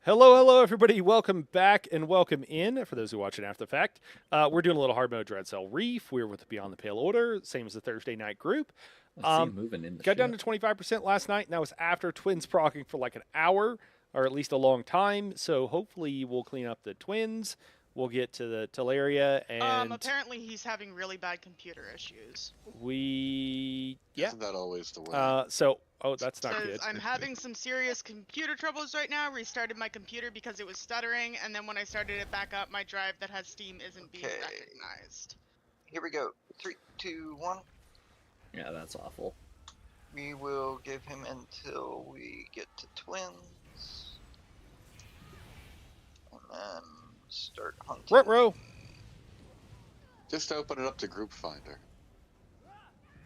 Hello, hello, everybody. Welcome back and welcome in. For those who watch it after the fact, we're doing a little hard mode Dreadsail Reef. We're with the Beyond the Pale Order, same as the Thursday night group. I see him moving in the Got ship. down to 25% last night, and that was after twins proccing for like an hour, or at least a long time. So hopefully we'll clean up the twins. We'll get to the Teleria, and Apparently he's having really bad computer issues. Isn't that always the way? That's not good. I'm having some serious computer troubles right now. Restarted my computer because it was stuttering, and then when I started it back up, my drive that has Steam isn't being recognized. Here we go. 3, 2, 1. Yeah, that's awful. We will give him until we get to twins. And then start hunting. Ruh-roh. Just open it up to Group Finder.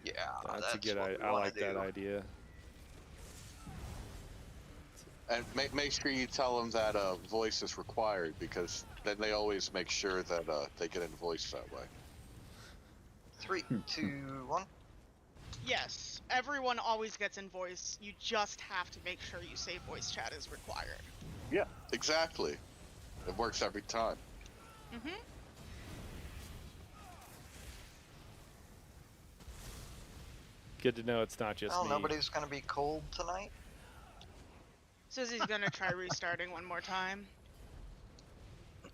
Yeah, That's a good idea. I like that idea. And make sure you tell them that voice is required, because then they always make sure that they get in voice that way. 3, 2, 1. Yes, everyone always gets in voice. You just have to make sure you say voice chat is required. Yeah, exactly. It works every time. Mm-hmm. Good to know it's not just me. Nobody's gonna be cold tonight. Says he's gonna try restarting one more time.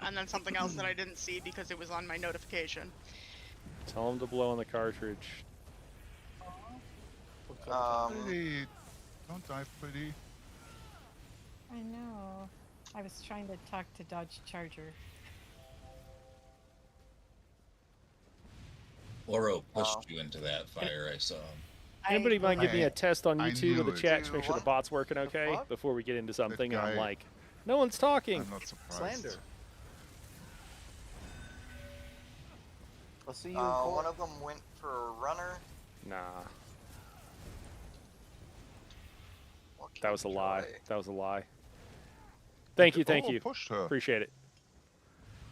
And then something else that I didn't see because it was on my notification. Tell him to blow on the cartridge. Hey, don't die, pretty. I know. I was trying to talk to Dodge Charger. Oro pushed you into that fire, I saw. Anybody mind give me a test on I YouTube or knew the it. chat to make sure the bot's working okay before we get into something? And I'm guy- like, no one's talking. I'm not surprised. Slander. I'll see you in One of them went for a runner. Nah, What can that was a we lie. try? That was a lie. Thank you, thank Oh, you. pushed her. Appreciate it.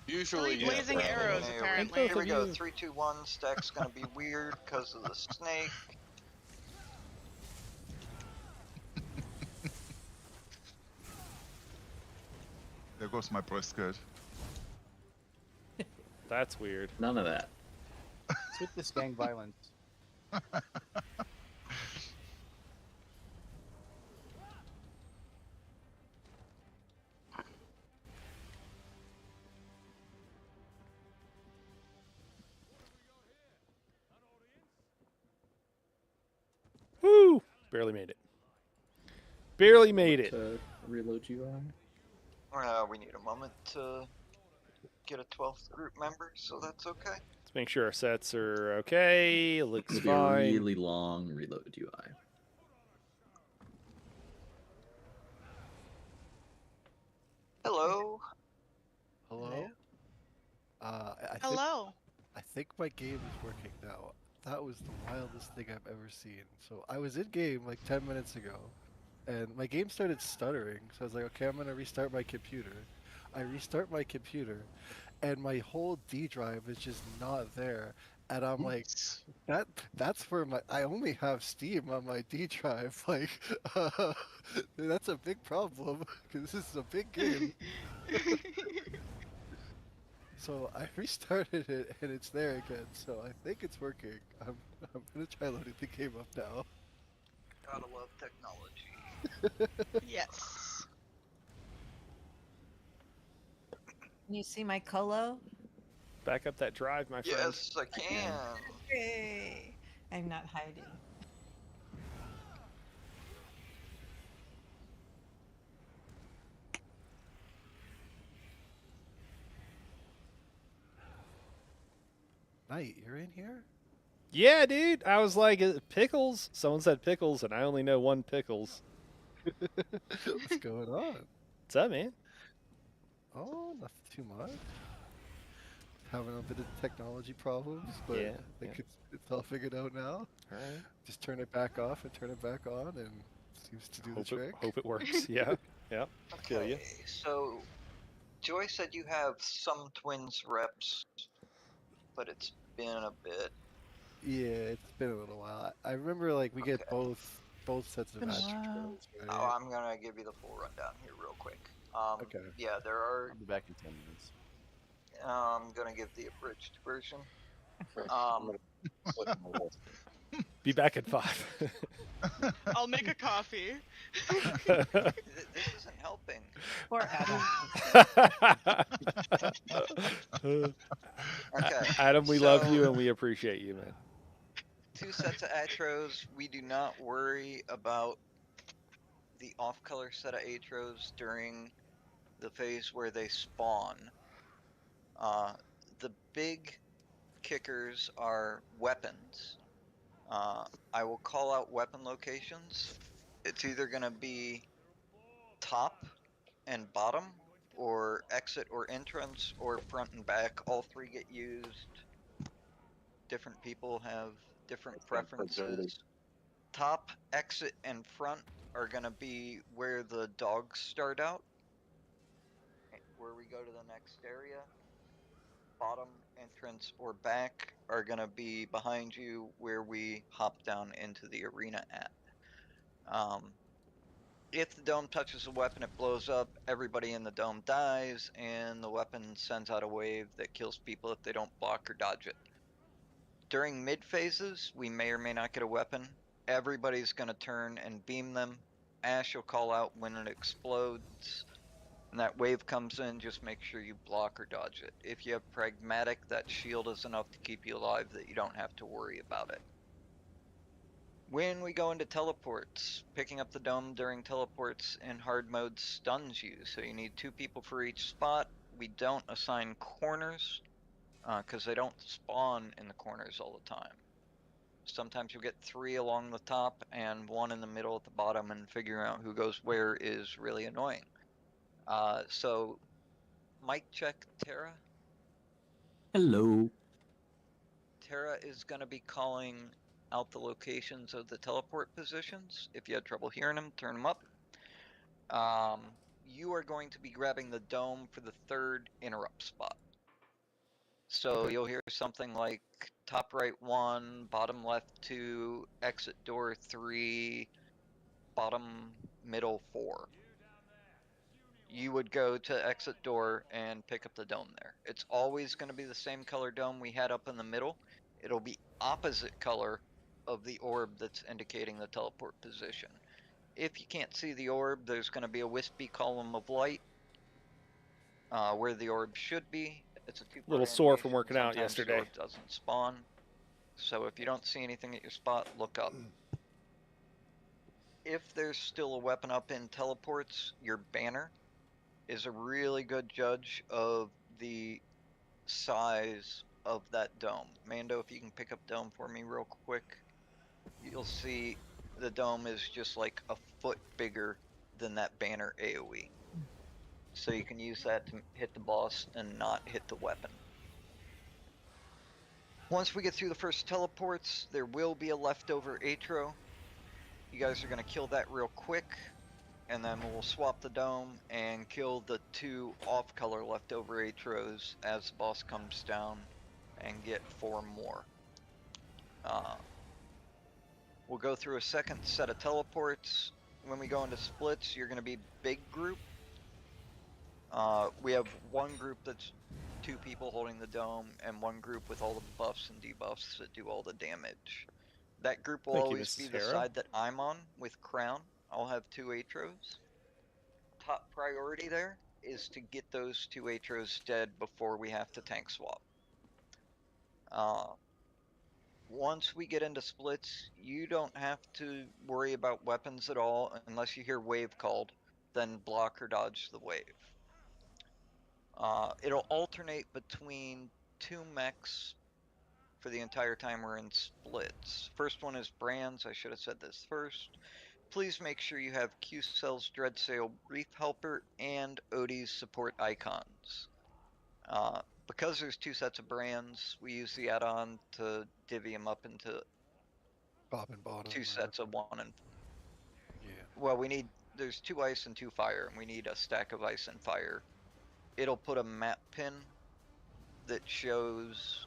Usually, Three blazing yeah, arrows, Here we- apparently. Here we of go. you. 3, 2, 1. Stack's gonna be weird because of the snake. There goes my brisket. That's weird. None of that. It's with this gang violence. Woo! Barely made it. Barely made it. To reload UI. We need a moment to get a 12th group member, so that's okay. Let's make sure our sets are okay. It looks It'll be a fine. really long reload UI. Hello. Hello? I Hello. think my game is working now. That was the wildest thing I've ever seen. So I was in game like 10 minutes ago, and my game started stuttering. So I was like, okay, I'm gonna restart my computer. I restart my computer, and my whole D drive is just not there. And I'm like, that's where I only have Steam on my D drive. Like, that's a big problem because this is a big game. So I restarted it and it's there again. So I think it's working. I'm gonna try loading the game up now. Gotta love technology. Yes. Can you see my colo? Back up that drive, my friend. Yes, I can. Hey, I'm not hiding. Knight, you're in here? Yeah, dude. I was like, pickles. Someone said pickles, and I only know one pickles. What's going on? What's up, man? Oh, nothing too much. Having a bit of technology problems, but Yeah, I think yeah. it's all figured out now. All right. Just turn it back off and turn it back on, and it seems to do the trick. Hope it works. Yeah. Yeah. Feel ya. Okay, so Joy said you have some twins reps, but it's been a bit. Yeah, it's been a little while. I remember like we get Okay. both both sets of Been a Astros, while. right? Oh, I'm gonna give you the full rundown here real quick. Okay. Yeah, there are. I'll be back in 10 minutes. I'm gonna give the abridged version. I'm gonna put in my list. Be back at 5. I'll make a coffee. This isn't helping. Poor Adam. Okay. Adam, we love so- you and we appreciate you, man. 2 sets of Atros. We do not worry about the off-color set of Atros during the phase where they spawn. The big kickers are weapons. I will call out weapon locations. It's either going to be top and bottom, or exit or entrance, or front and back. All 3 get used. Different people have different preferences. Top, exit, and front are going to be where the dogs start out, where we go to the next area. Bottom, entrance, or back are going to be behind you, where we hop down into the arena at. If the dome touches a weapon, it blows up, everybody in the dome dies, and the weapon sends out a wave that kills people if they don't block or dodge it. During mid phases, we may or may not get a weapon. Everybody's going to turn and beam them. Ash will call out when it explodes, and that wave comes in. Just make sure you block or dodge it. If you have Pragmatic, that shield is enough to keep you alive that you don't have to worry about it. When we go into teleports, picking up the dome during teleports in hard mode stuns you, so you need 2 people for each spot. We don't assign corners, because they don't spawn in the corners all the time. Sometimes you'll get 3 along the top and 1 in the middle at the bottom, and figuring out who goes where is really annoying. So, mic check, Tara. Hello. Tara is going to be calling out the locations of the teleport positions. If you had trouble hearing them, turn them up. You are going to be grabbing the dome for the 3rd interrupt spot. So you'll hear something like top right 1, bottom left 2, exit door 3, bottom middle 4. You would go to exit door and pick up the dome there. It's always going to be the same color dome we had up in the middle. It'll be opposite color of the orb that's indicating the teleport position. If you can't see the orb, there's going to be a wispy column of light where the orb should be. It's a 2-part Little sore from animation. working out Sometimes yesterday. The orb doesn't spawn. So if you don't see anything at your spot, look up. If there's still a weapon up in teleports, your banner is a really good judge of the size of that dome. Mando, if you can pick up dome for me real quick, you'll see the dome is just like a foot bigger than that banner AoE. So you can use that to hit the boss and not hit the weapon. Once we get through the first teleports, there will be a leftover Atro. You guys are going to kill that real quick, and then we'll swap the dome and kill the 2 off-color leftover Atros as the boss comes down and get 4 more. We'll go through a second set of teleports. When we go into splits, you're going to be big group. We have 1 group that's 2 people holding the dome, and 1 group with all the buffs and debuffs that do all the damage. That group will Thank you, always Mrs. be the Harrow. side that I'm on with Crown. I'll have 2 Atros. Top priority there is to get those 2 Atros dead before we have to tank swap. Once we get into splits, you don't have to worry about weapons at all unless you hear wave called, then block or dodge the wave. It'll alternate between 2 mechs for the entire time we're in splits. First one is brands. I should have said this first. Please make sure you have Q-Cell's Dreadsail Reef Helper and Odie's support icons. Because there's 2 sets of brands, we use the add-on to divvy them up into Top and bottom. 2 sets of 1 and... Yeah. Well, there's 2 ice and 2 fire, and we need a stack of ice and fire. It'll put a map pin that shows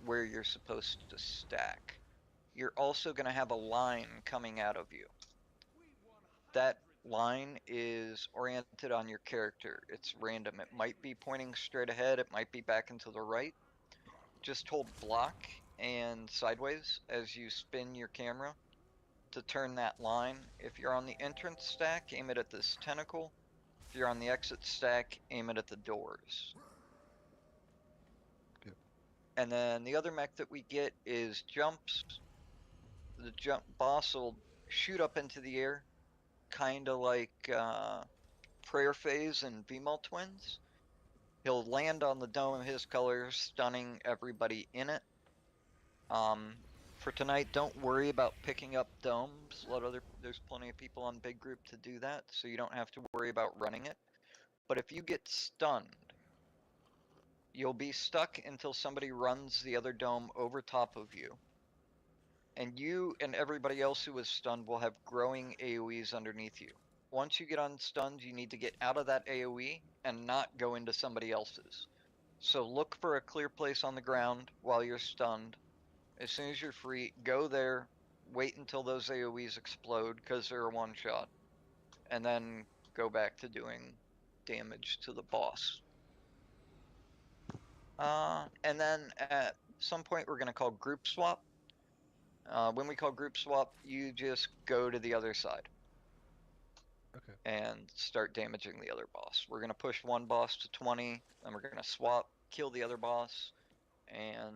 where you're supposed to stack. you're also going to have a line coming out of you. That line is oriented on your character. It's random. It might be pointing straight ahead. It might be back and to the right. Just hold block and sideways as you spin your camera to turn that line. If you're on the entrance stack, aim it at this tentacle. If you're on the exit stack, aim it at the doors. Yep. And then the other mech that we get is jumps. The jump boss will shoot up into the air, kind of like Prayer Phase and VMAL Twins. He'll land on the dome of his colors, stunning everybody in it. For tonight, don't worry about picking up domes. There's plenty of people on Big Group to do that, so you don't have to worry about running it. But if you get stunned, you'll be stuck until somebody runs the other dome over top of you. And you and everybody else who was stunned will have growing AoEs underneath you. Once you get unstunned, you need to get out of that AoE and not go into somebody else's. So look for a clear place on the ground while you're stunned. As soon as you're free, go there, wait until those AoEs explode because they're a one-shot, and then go back to doing damage to the boss. And then at some point we're going to call group swap. When we call group swap, you just go to the other side. Okay. And start damaging the other boss. We're going to push one boss to 20, then we're going to swap, kill the other boss, and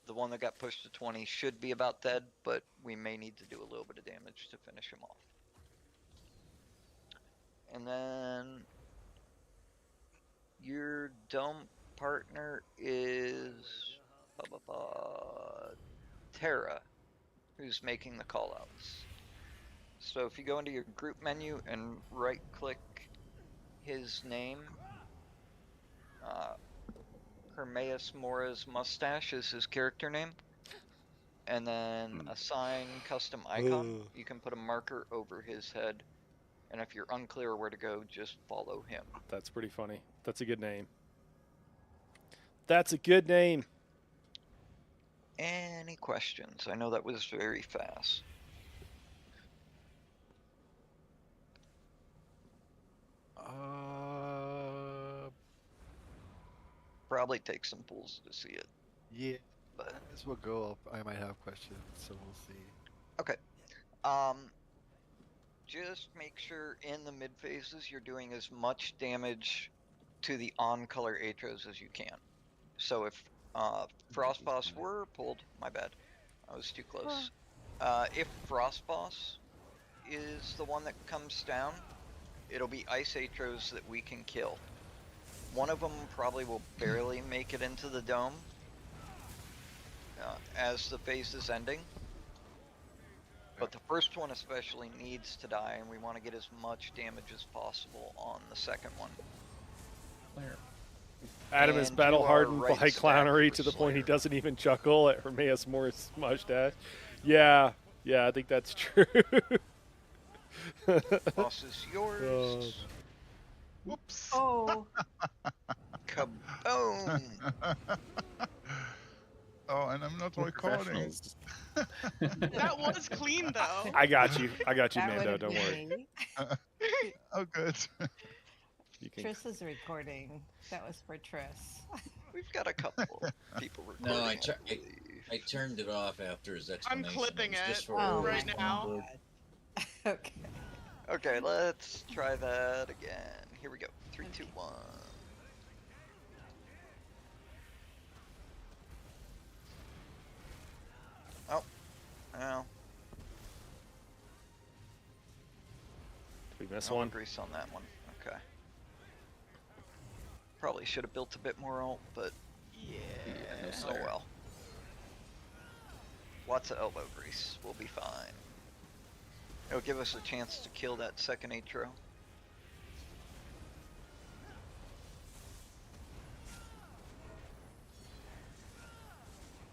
the one that got pushed to 20 should be about dead, but we may need to do a little bit of damage to finish him off. And then your dome partner is Terra, who's making the callouts. So if you go into your group menu and right click his name, Hermaeus Mora's mustache is his character name, and then assign custom icon. You can put a marker over his head, and if you're unclear where to go, just follow him. That's pretty funny. That's a good name. That's a good name. Any questions? I know that was very fast. Probably take some pulls to see it. Yeah, but as we'll go up, I might have questions, so we'll see. Okay. Just make sure in the mid phases you're doing as much damage to the on-color Atros as you can. So if Frost Boss were pulled, my bad, I was too close. If Frost Boss is the one that comes down, it'll be Ice Atros that we can kill. One of them probably will barely make it into the dome as the phase is ending. But the first one especially needs to die, and we want to get as much damage as possible on the second one. Adam is battle hardened by clownery to the point he doesn't even chuckle at Hermaeus Morris' mustache. Yeah, I think that's true. Boss is yours. Whoops. Oh. Kaboom! Oh, and I'm not recording. That was clean though. I got you, That Mando. would've Don't been worry. me. Oh, good. You can... Triss is recording. That was for Triss. We've got a couple people recording. No, I turned it off after his I'm explanation. clipping was it just for Oh, right everyone now. on board. Okay. Okay, let's try that again. Here we go. 3, 2, 1. Oh. Well. Did we miss No one? grease on that one. Okay. Probably should have built a bit more ult, but no, oh sir. well. Lots of elbow grease. We'll be fine. It'll give us a chance to kill that second Atro.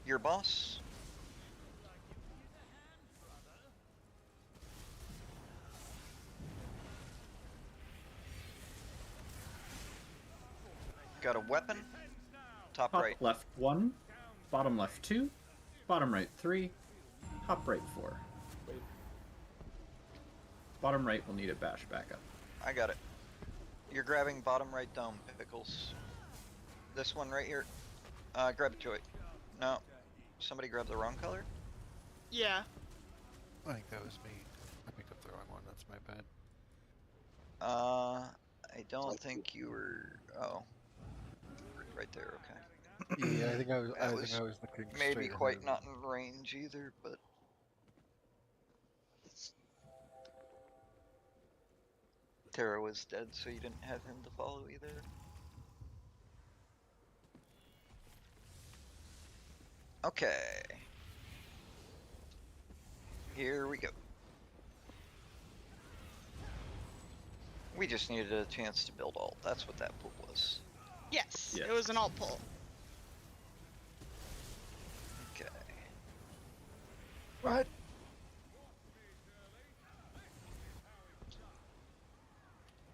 Your boss? Got a weapon? Top right. Left 1, bottom left 2, bottom right 3, Top right 4. Bottom right will need a bash backup. I got it. You're grabbing bottom right dome, Pickles. This one right here. Grab Joy. No. Somebody grabbed the wrong color? Yeah. I think that was me. I picked up the wrong one. That's my bad. I don't think you were. Oh. Right there, okay. Yeah, I think I was. That I was think I was looking maybe straight ahead quite of not in range either, but. Terra was dead, so you didn't have him to follow either. Okay. Here we go. We just needed a chance to build ult. That's what that pull was. Yes, Yes. it was an alt pull. Okay. What?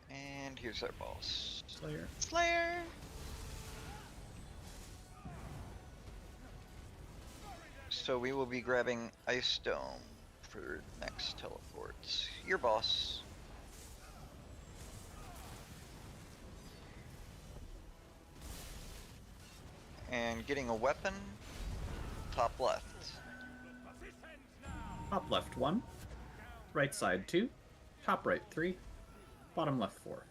And here's our boss. Slayer. Slayer. So we will be grabbing Ice Dome for next teleports. Your boss. And getting a weapon, top left. Top left 1. Right side 2. Top right 3. Bottom left 4.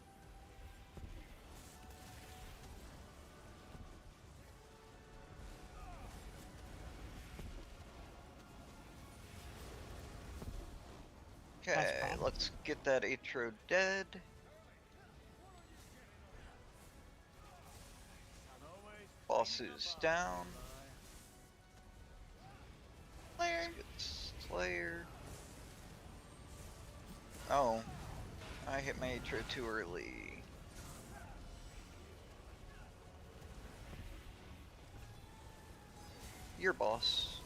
Okay, let's get that Atro dead. Boss is down. Slayer. Let's get Slayer. Oh, I hit my Atro too early. Your boss.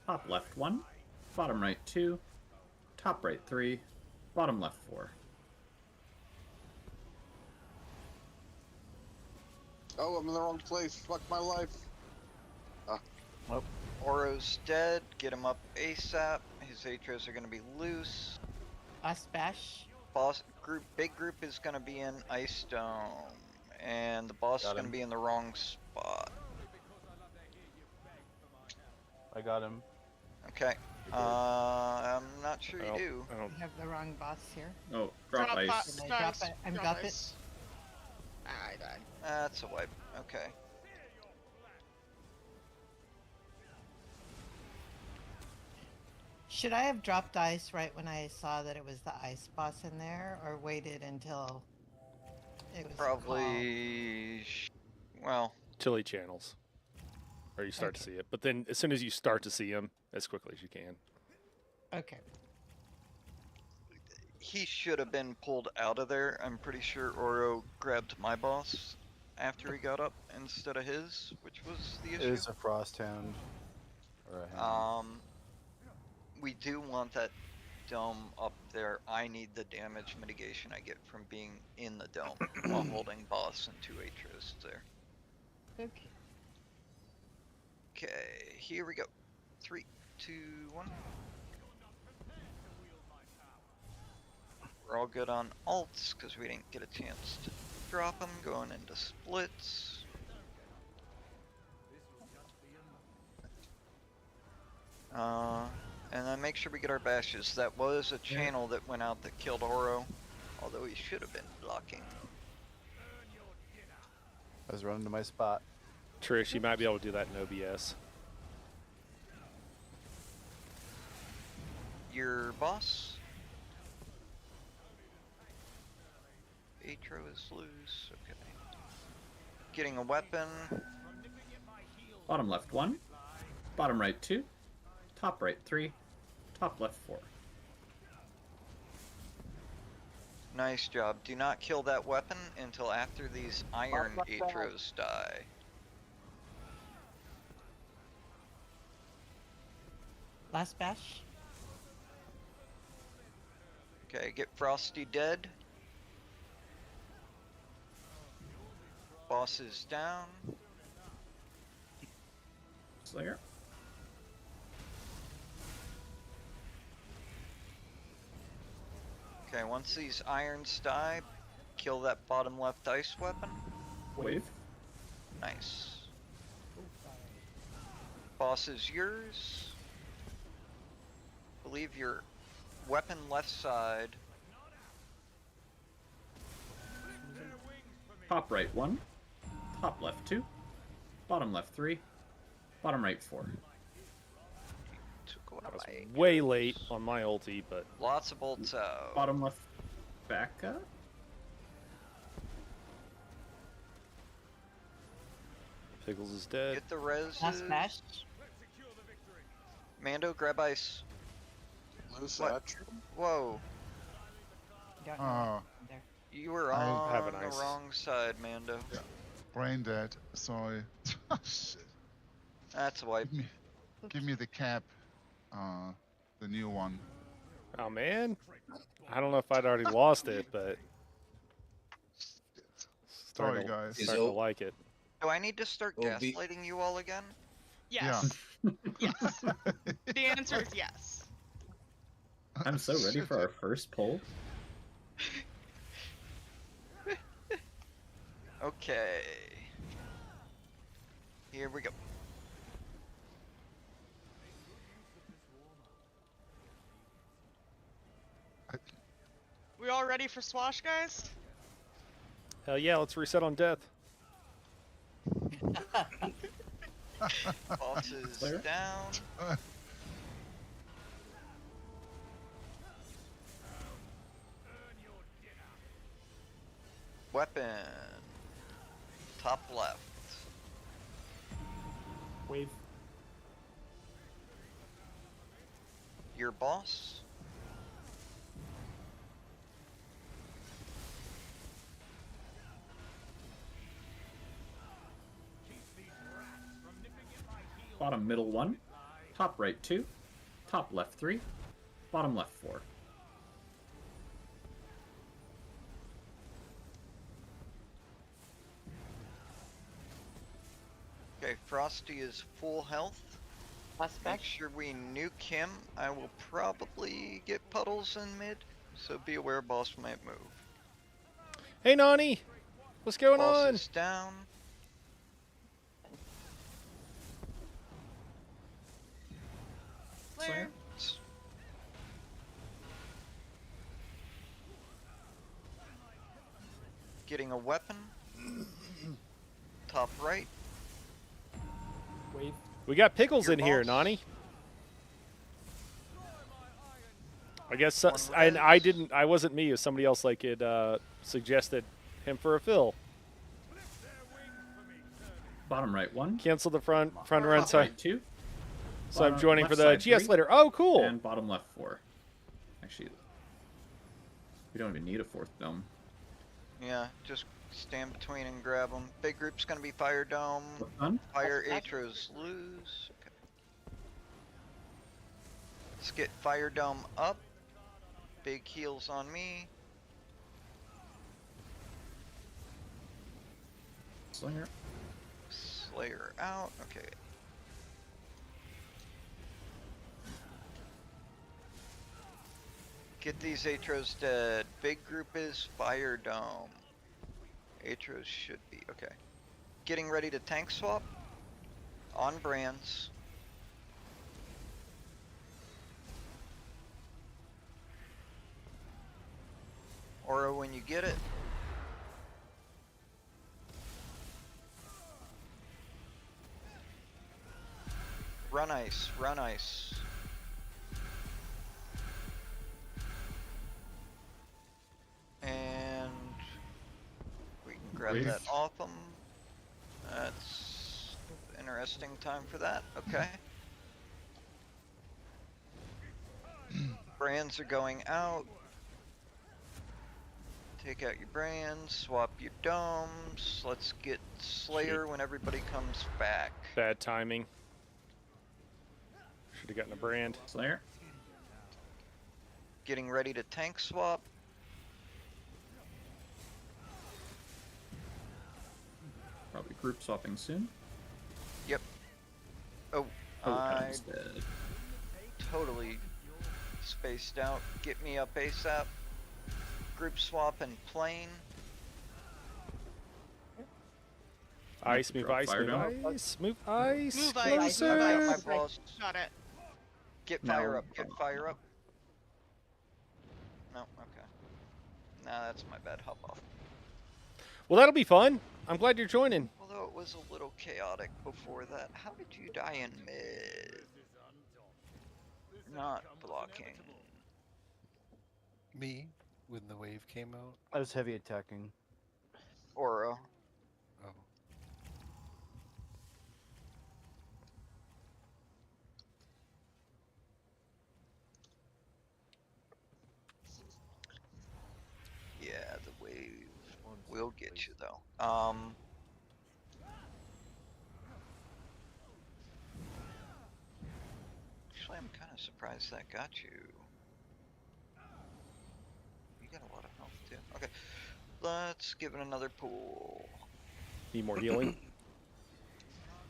Top left 1. Bottom right 2. Top right 3. Bottom left 4. Oh, I'm in the wrong place. Fuck my life. Oro's dead. Get him up ASAP. His Atros are gonna be loose. Last bash. Boss group, big group is gonna be in Ice Dome, and the boss is Got gonna him. be in the wrong spot. I got him. Okay. I'm not sure you do. I don't. We have the wrong boss here. Oh, drop ice. Did I drop it? I'm drop it. Ice. I died. That's a wipe. Okay. Should I have dropped ice right when I saw that it was the ice boss in there, or waited until it was Probably. Well, Till he channels, or you start to see it. But then, as soon as you start to see him, as quickly as you can. called? Okay. he should have been pulled out of there. I'm pretty sure Oro grabbed my boss after he got up instead of his, which was the issue. It is a frost hound. Or a hound. We do want that dome up there. I need the damage mitigation I get from being in the dome while holding boss and 2 Atros there. Okay. Okay, here we go. 3, 2, 1. We're all good on alts because we didn't get a chance to drop them. Going into splits. And then make sure we get our bashes. That was a channel that went out that killed Oro, although he should have been blocking. I was running to my spot. Trish, you might be able to do that in OBS. Your boss? Atro is loose. Okay. Getting a weapon. Bottom left 1. Bottom right 2. Top right 3. Top left 4. Nice job. Do not kill that weapon until after these iron Atros die. Last bash. Okay, get Frosty dead. Boss is down. Slayer. Okay, once these irons die, kill that bottom left ice weapon. Wave. Nice. Boss is yours. Believe your weapon left side. Top right 1. Top left 2. Bottom left 3. Bottom right 4. Took one That of was my way late on my ulti, but lots of bolts out. Bottom left back up. Pickles is dead. Get the res. Last smash. Mando, grab ice. Lose What? that. Whoa, Don't know Oh, what's in there. you were I on have an the ice. wrong side, Mando. brain dead. Sorry. Shit. That's a wipe. Give me the cap. The new one. Oh man, I don't know if I'd already lost it, but Sorry, starting to, guys. Is starting to O- like it. Do I need to start Well, be- gaslighting you all again? Yes. Yes. The answer is yes. I'm so ready for our first pull. Okay. Here we go. We all ready for swash, guys? Hell yeah, let's reset on death. Boss is Clear. down. Weapon. Top left. Wave. Your boss. Bottom middle 1. Top right 2. Top left 3. Bottom left 4. Okay, Frosty is full health. Make sure we nuke him. I will probably get puddles in mid, so be aware boss might move. Hey Nani, what's going Boss on? is down. Slayer. Getting a weapon. Top right. Wave. We got Pickles Your in here, boss. Nani. I guess One I res. didn't. I wasn't me. It was somebody else. Like it suggested him for a fill. Bottom right 1. Cancel the front run Top side. right 2. So I'm Bottom joining for left the side GS 3, later. Oh, cool. And bottom left 4. Actually, we don't even need a 4th dome. Yeah, just stand between and grab them. Big group's gonna be Fire Dome. Done. Fire That's- Atros lose. Okay. Let's get Fire Dome up. Big heals on me. Slayer. Slayer out. Okay. Get these Atros dead. Big group is Fire Dome. Atros should be. Okay. Getting ready to tank swap. On brands. Aura when you get it. Run ice, run ice. And we can grab Reef. that off them. That's interesting time for that. Okay. Brands are going out. Take out your brands, swap your domes. Let's get Slayer when everybody comes back. Bad timing. Should have gotten a brand. Slayer. Getting ready to tank swap. Probably group swapping soon. Yep. Oh, Oh, I Adam's dead. totally spaced out. Get me up ASAP. Group swap and plane. Ice, move Drop ice, fire move down. ice, move ice. Move I ice, got move Closer. my ice. boss. Got it. Get No. fire up. Get fire up. No, okay. Nah, that's my bad. Hop off. Well, that'll be fun. I'm glad you're joining. Although it was a little chaotic before that. How did you die in mid? Not blocking. Me, when the wave came out. I was heavy attacking. Oro. Oh. Yeah, the wave will get you though. Actually, I'm kind of surprised that got you. You got a lot of health too. Okay, let's give it another pool. Need more healing.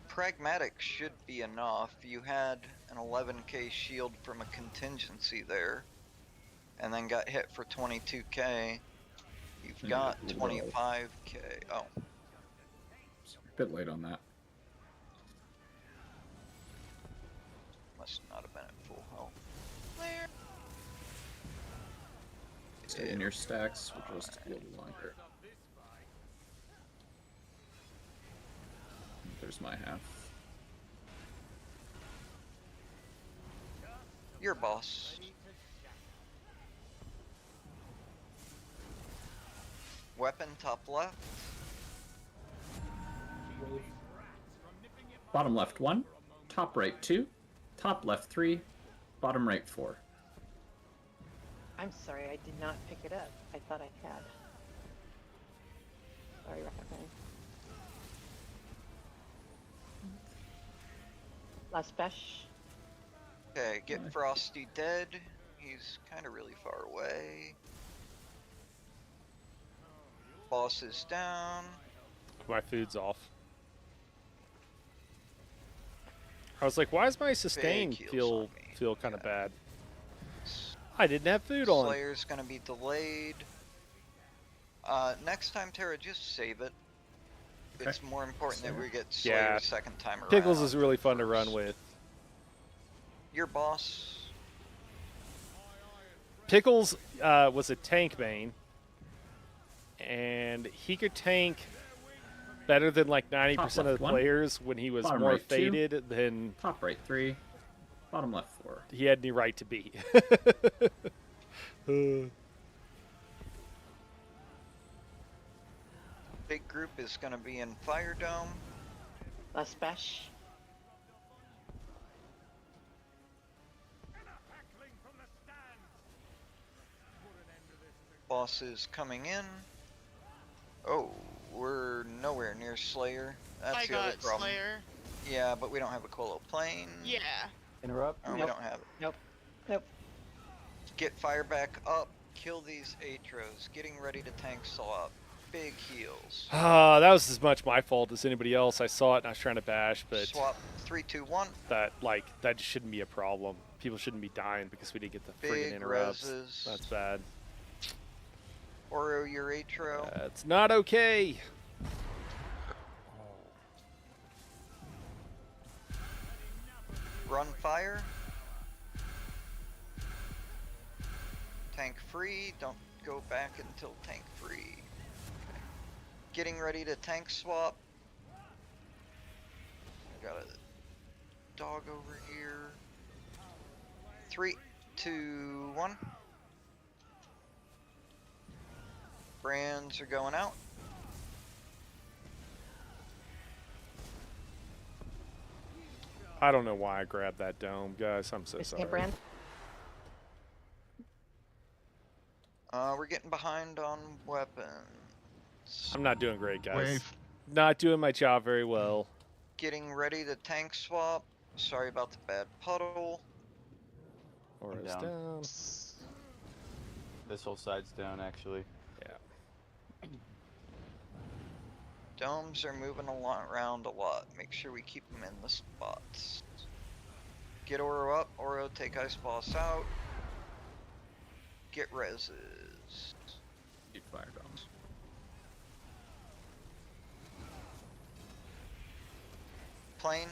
Pragmatic should be enough. You had an 11k shield from a contingency there, and then got hit for 22k. You've got 25k. Oh, A bit late on that. must not have been at full health. Clear. Stay in your stacks, we'll just a little longer. There's my half. Your boss. Weapon top left. Bottom left 1, top right 2, top left 3, bottom right 4. I'm sorry, I did not pick it up. I thought I had. Sorry, Rockman. Last bash. Okay, get Frosty dead. He's kind of really far away. Boss is down. My food's off. I was like, why does my sustain Big heals feel on me. kind of Yeah. bad? I didn't have food on. Slayer's gonna be delayed. Next time, Tara, just save it. It's more important that we get Slayer Yeah. second time around. Pickles is really fun to first. run with. Your boss. Pickles was a tank main, and he could tank better than like 90% of the one. players when he was Bottom more right, 2. faded than Top right 3, bottom left 4. he had any right to be. Big group is gonna be in Fire Dome. Last bash. Boss is coming in. Oh, we're nowhere near Slayer. That's I the other got problem. Slayer. Yeah, but we don't have a Colo plane. Yeah. Interrupt. Oh, we Nope. don't have it. Nope. Nope. Get fire back up. Kill these Atros. Getting ready to tank swap. Big heals. That was as much my fault as anybody else. I saw it and I was trying to bash, but Swap 3, 2, 1. that just shouldn't be a problem. People shouldn't be dying because we didn't get the Big friggin' interrupts. reses. That's bad. Oro your Atro. That's not okay. Run fire. Tank free. Don't go back until tank free. Okay. Getting ready to tank swap. Got a dog over here. 3, 2, 1. Brands are going out. I don't know why I grabbed that dome, guys. I'm so sorry. Brand. We're getting behind on weapons. I'm not doing great, guys. Wave. Not doing my job very well. Getting ready to tank swap. Sorry about the bad puddle. Or I'm it's down. down. This whole side's down, actually. Yeah. Domes are moving around a lot. Make sure we keep them in the spots. Get Oro up. Oro, take Ice Boss out. Get reses. Keep fire domes. Plane.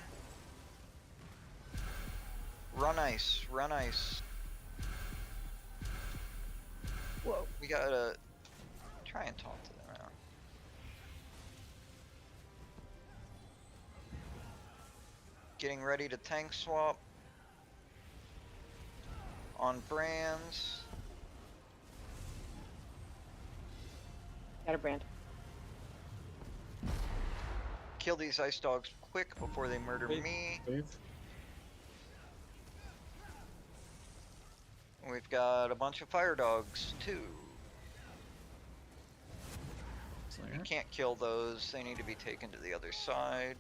Run ice. Run ice. Whoa. We gotta try and talk to them now. Getting ready to tank swap. On brands. Got a brand. Kill these ice dogs quick before they murder me. We've got a bunch of fire dogs too. Slayer. You can't kill those, they need to be taken to the other side.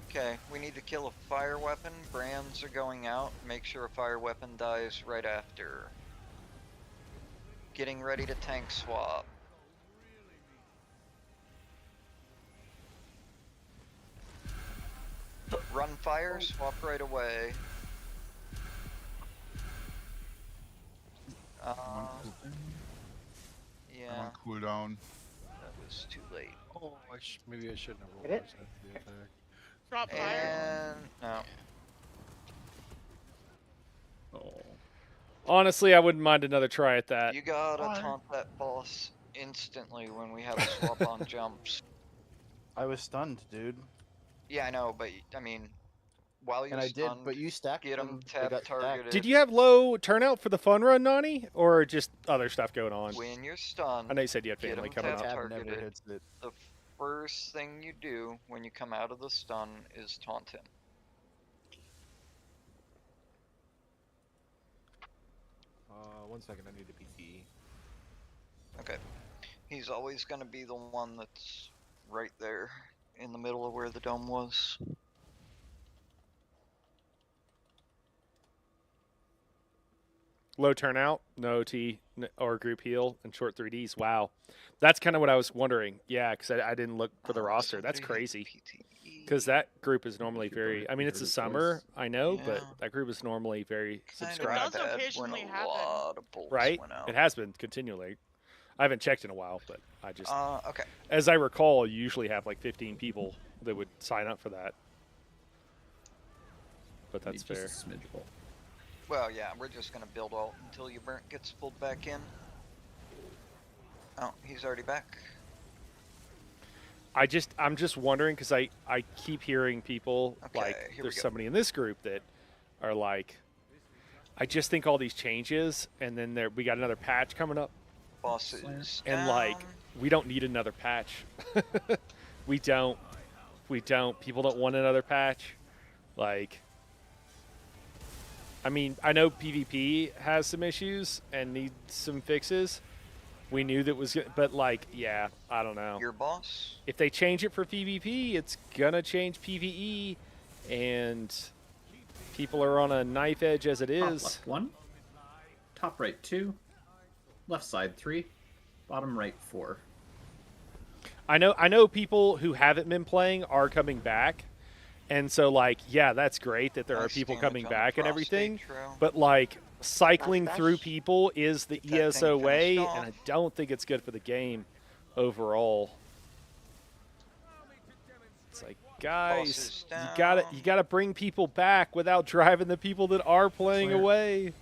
Okay, we need to kill a fire weapon. Brands are going out. Make sure a fire weapon dies right after. Getting ready to tank swap. Run fire, swap right away. I'm on Yeah, cooldown. that was too late. Oh, maybe I shouldn't have rolled Hit it. percent for the attack. Drop fire. And no. Oh. Honestly, I wouldn't mind another try at that. You gotta Why? taunt that boss instantly when we have a swap on jumps. I was stunned, dude. Yeah, I know, but I mean, while you're And I did, stunned, but you stacked get them. them They tap got stacked. targeted. Did you have low turnout for the fun run, Nani, or just other stuff going on? When you're stunned, I know you said you had get family 'em coming tap up. Tab never targeted. hits it. the first thing you do when you come out of the stun is taunt him. One second, I need a PC. Okay. He's always gonna be the one that's right there in the middle of where the dome was. Low turnout, no OT or group heal, and short 3Ds. Wow. That's kind of what I was wondering. Yeah, because I didn't look for the roster. That's Somebody hit crazy. PTE. Because that group is normally Keep your very. voice- I mean, it's the your summer, voice. I know, but Yeah. that group is normally very Kinda subscribed. does bad occasionally when a happen. lot of bolts Right? went out. It has been continually. I haven't checked in a while, but I just, Okay. as I recall, you usually have like 15 people that would sign up for that. But that's Need fair. just a smidge bolt. Well, yeah, we're just gonna build alt until your burnt gets pulled back in. Oh, he's already back. I'm just wondering because I keep hearing people Okay, like here we there's go. somebody in this group that are like, I just think all these changes, and then we got another patch coming up, Boss is and like down. we don't need another patch. we don't. People don't want another patch. Like, I mean, I know PvP has some issues and needs some fixes. We knew that was, but like, yeah, I don't know. Your boss. If they change it for PvP, it's gonna change PvE, and people are on a knife edge as it Top is. left 1. Top right 2. Left side 3. Bottom right 4. I know people who haven't been playing are coming back, and so like, yeah, that's great that there are Nice people damage coming on the back and prostate everything. trail. But like, cycling Mustache. through people is the Get that ESO thing way, finished and I off. don't think it's good for the game overall. It's like, guys, is you gotta bring people back without driving the people that are playing Slayer. away.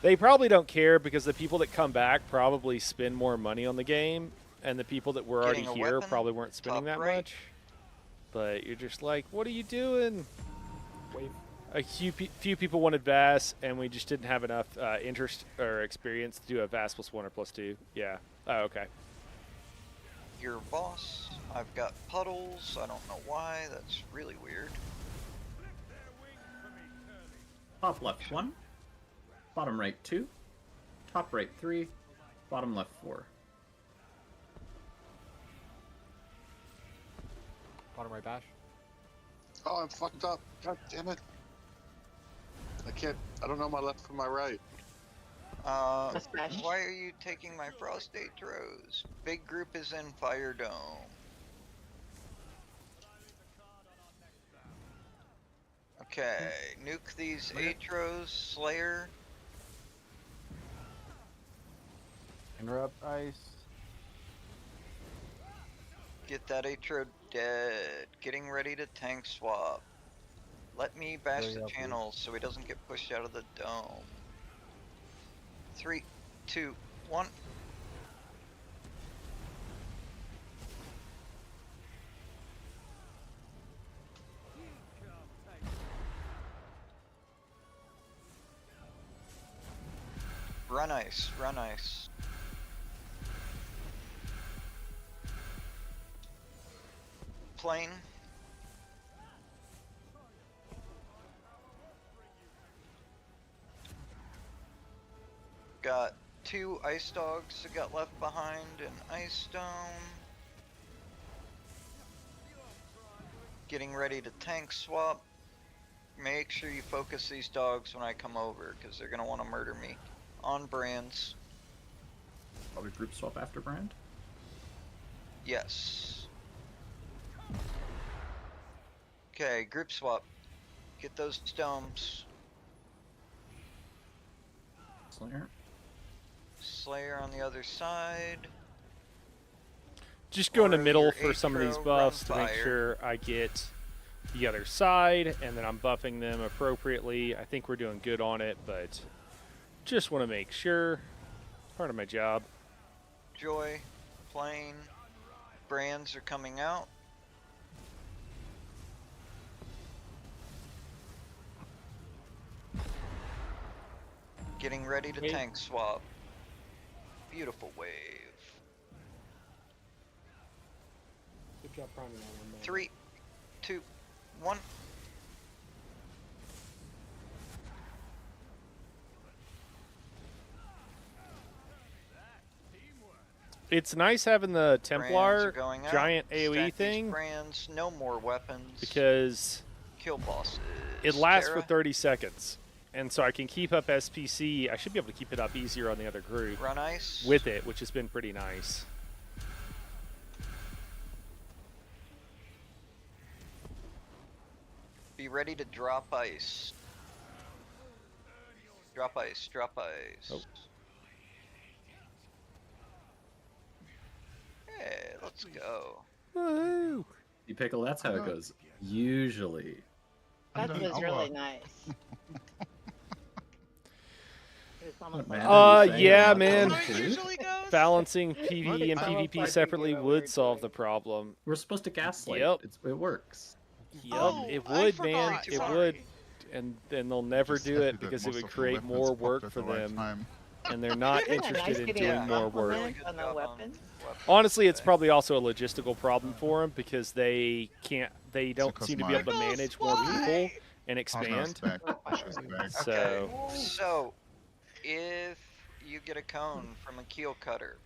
They probably don't care because the people that come back probably spend more money on the game, and the people that were Getting already a here weapon, probably weren't spending top that right. much. But you're just like, what are you doing? Wave. A few people wanted VAS, and we just didn't have enough interest or experience to do a VAS +1 or +2. Yeah. Oh, okay. Your boss. I've got puddles. I don't know why. That's really weird. Top left 1. Bottom right 2. Top right 3. Bottom left 4. Bottom right bash. Oh, I'm fucked up. God damn it. I don't know my left from my right. Mustache. Why are you taking my Frost Atros? Big group is in Fire Dome. Okay, nuke these Atros, Slayer. Interrupt ice. Get that Atro dead. Getting ready to tank swap. Let me bash Hurry the up, channels so he doesn't get pushed out of the dome. 3, 2, 1. Run ice, run ice. Plane. Got 2 ice dogs that got left behind in Ice Dome. Getting ready to tank swap. Make sure you focus these dogs when I come over, because they're going to want to murder me. On brands. Probably group swap after brand. Yes. Okay, group swap. Get those domes. Slayer. Slayer on the other side. Just go in the Or middle your for some of these Atro, buffs to run make fire. sure I get the other side, and then I'm buffing them appropriately. I think we're doing good on it, but just want to make sure. Part of my job. Joy, Plane, brands are coming out. Getting ready to Wave. tank swap. Beautiful wave. Good job priming that one. Man. 3, 2, 1. It's nice having the Brands are Templar going out. giant AoE Stack these thing brands, no more weapons. because Kill bosses. it lasts for Terra, 30 seconds. And so I can keep up SPC. I should be able to keep it up easier on the other group Run ice. with it, which has been pretty nice. Be ready to drop ice. Drop ice, drop ice. Oh. Hey, let's go. Woohoo! You pickle, that's how it goes. Usually. That done was all really up. nice. It was almost What, like man? Are you saying Yeah, I'm not man. going How it to? usually goes? Balancing PvE and What? PvP Like separately we were would solve doing. the problem. We're supposed to gaslight. Yep. It works. Yep, Oh, it I would, man. forgot. It Sorry. would. And then they'll never Just do happy it that because it most would of the create weapons more popped work at for the right them. time. And they're not Isn't it nice interested in getting doing a more work. compliment on the job weapons? weapons Honestly, it's today. probably also a logistical problem for them because they don't because seem to my- be able to manage more people Why? and expand. Back. Just back. So So, if you get a cone from a keel cutter,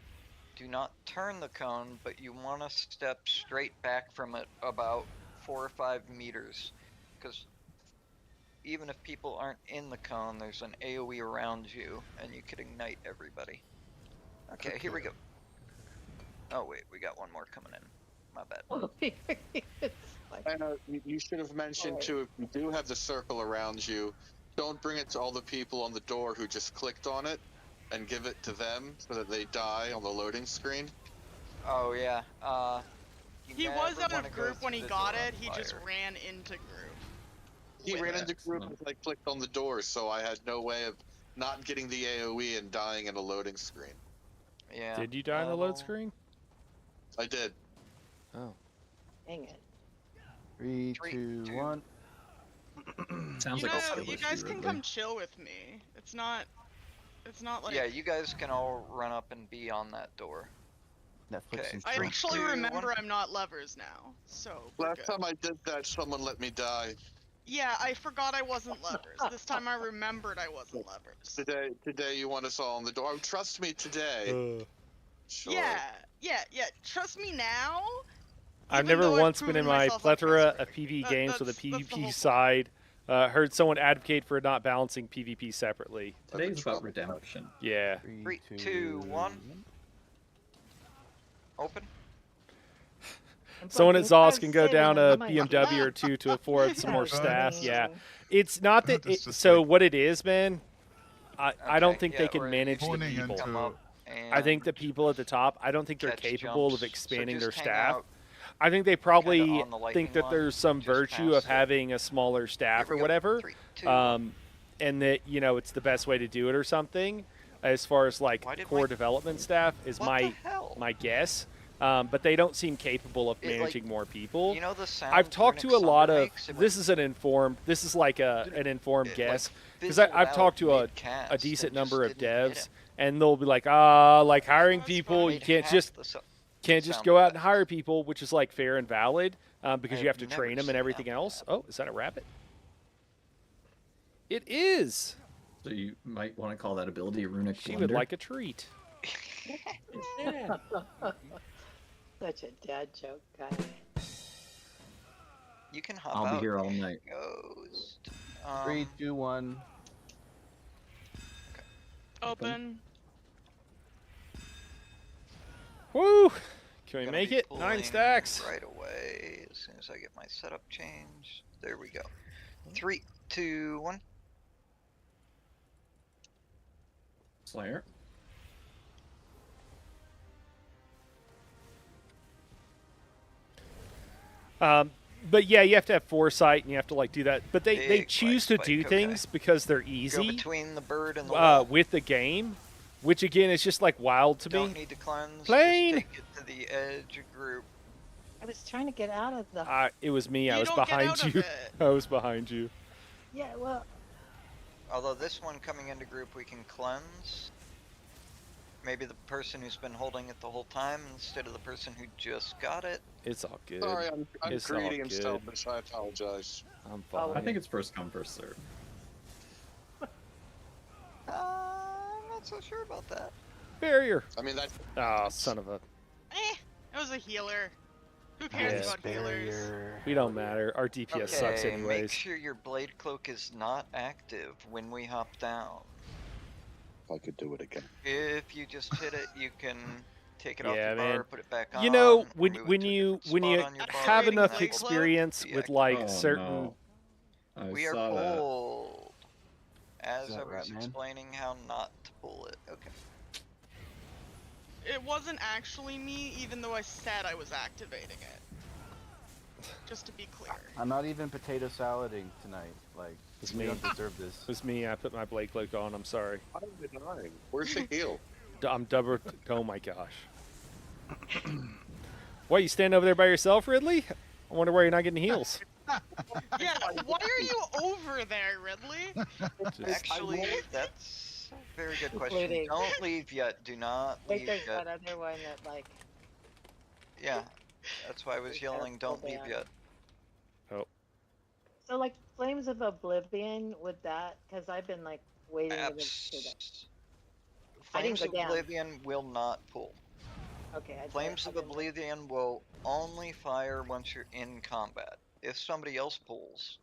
do not turn the cone, but you want to step straight back from it about 4 or 5 meters, because even if people aren't in the cone, there's an AoE around you, and you could ignite everybody. Okay, here we go. Oh wait, we got one more coming in. My bad. It's like, I know you should have mentioned Alright. too, if you do have the circle around you, don't bring it to all the people on the door who just clicked on it, and give it to them so that they die on the loading screen. Oh yeah. You He was never out wanna of go group when through he the got door on it. He just fire. ran into group. He With ran it. into group Excellent. and I clicked on the door, so I had no way of not getting the AoE and dying in a loading screen. Yeah. did you die in the load that'll- screen? I did. Oh. dang it. 3, 3, 2, 2. 1. Sounds You like a know, skill you issue, guys can Ridley. come chill with me. It's not like. Yeah, you guys can all run up and be on that door. Netflix Okay. and I chill. actually 2, remember 1. I'm not levers now, so we're Last good. time I did that, someone let me die. Yeah, I forgot I wasn't levers. This time I remembered I wasn't levers. Today you want us all on the door. Oh, trust me today. Sure. Yeah. Trust me now. I've even never though I've once been in proven my myself plethora of untrustworthy. PvE games with a That's the whole PvP point. side Heard someone advocate for not balancing PvP separately. Today's about redemption. Yeah. 3, 2, 1. Open. Someone at fucking ZOS can go down a saving my BMW or money. two to afford some more staff. Yeah. Funny. It's not that. It's just So like- what it is, man, I don't Okay, think yeah, they can or you manage the Pointing people. Come into- up I think and the people at the top, I don't think they're catch capable jumps. of expanding So their just hang staff. out, I think they probably on the lightning think that line, there's some just virtue past of it. having a smaller staff Here or we go. whatever, 3, 2, 1. and that it's the best way to do it or something. As far as like Why did core my- development staff is What the hell? my guess, but they don't seem capable of It, like, managing more people. You know the sound I've talked to Runic a lot Sunder of. makes? It This is an informed. This is like an informed it, guess like, because fizzled I've out talked to a mid-cast. decent It number just of didn't hit devs, him. and they'll be like, like hiring That's people, fine. you can't Half just the so- can't just sound go out and effects. hire people, which is like fair and valid, because you I've have to never train them seen and that everything one else. happen. Oh, is that a rabbit? It is. So you might want to call that ability Runic She Blunder. would like a treat. Yeah. Such a dad joke, guy. You can hop I'll out. be here all night. Ghost. 3, 2, 1. Open. Woo! Can we Gonna make be it? 9 pulling stacks. Right away, as soon as I get my setup changed. There we go. 3, 2, 1. Slayer. But yeah, you have to have foresight and you have to like do that. But they Big choose black to spike, do okay. things because they're Go easy between the bird and the wall. with the game, which again is just like wild to Don't me. need to cleanse. Plane! Just take it to the edge of group. I was trying to get out of the. It was me. I You was don't get behind out of you. it. I was behind you. Yeah, well, Although this one coming into group we can cleanse. Maybe the person who's been holding it the whole time instead of the person who just got it. It's all good. Sorry, I'm It's all greedy and good. selfish. I apologize. I'm Oh, fine. I think it's first come, first serve. I'm not so sure about that. Barrier. I mean, that's Oh, son of a. It was a healer. Who cares Yeah. about healers? We don't matter. Our DPS sucks Okay, make anyways. sure your blade cloak is not active when we hop down. I could do it again. If you just hit it, you can take it off Yeah, your bar, man. put it back on. You know, or when move it when to a you different when you spot on your bar, have Upgrading enough blade cloak? experience with like Oh, certain. no. I we are saw that. pulled. As Is I that was right, man? explaining how not to pull it. Okay. It wasn't actually me, even though I said I was activating it. Just to be clear. I'm not even potato salading tonight. Like, It's we me. don't deserve this. It was me. I put my Blade Cloak on. I'm sorry. I'm denying. Where's the heal? I'm double. Oh my gosh. Why you stand over there by yourself, Ridley? I wonder why you're not getting heals. Yeah, why are you over there, Ridley? Actually, that's a very good question. Including- Don't leave yet. Do not Wait, leave there's yet. that other one that like. Yeah, that's why I was There's yelling, that don't leave cooldown. yet. So like Flames of Oblivion with that, because I've been like waiting to do that. I didn't Flames go of down. Oblivion will not pull. Okay. Flames of Oblivion will only fire once you're in combat. If somebody else pulls,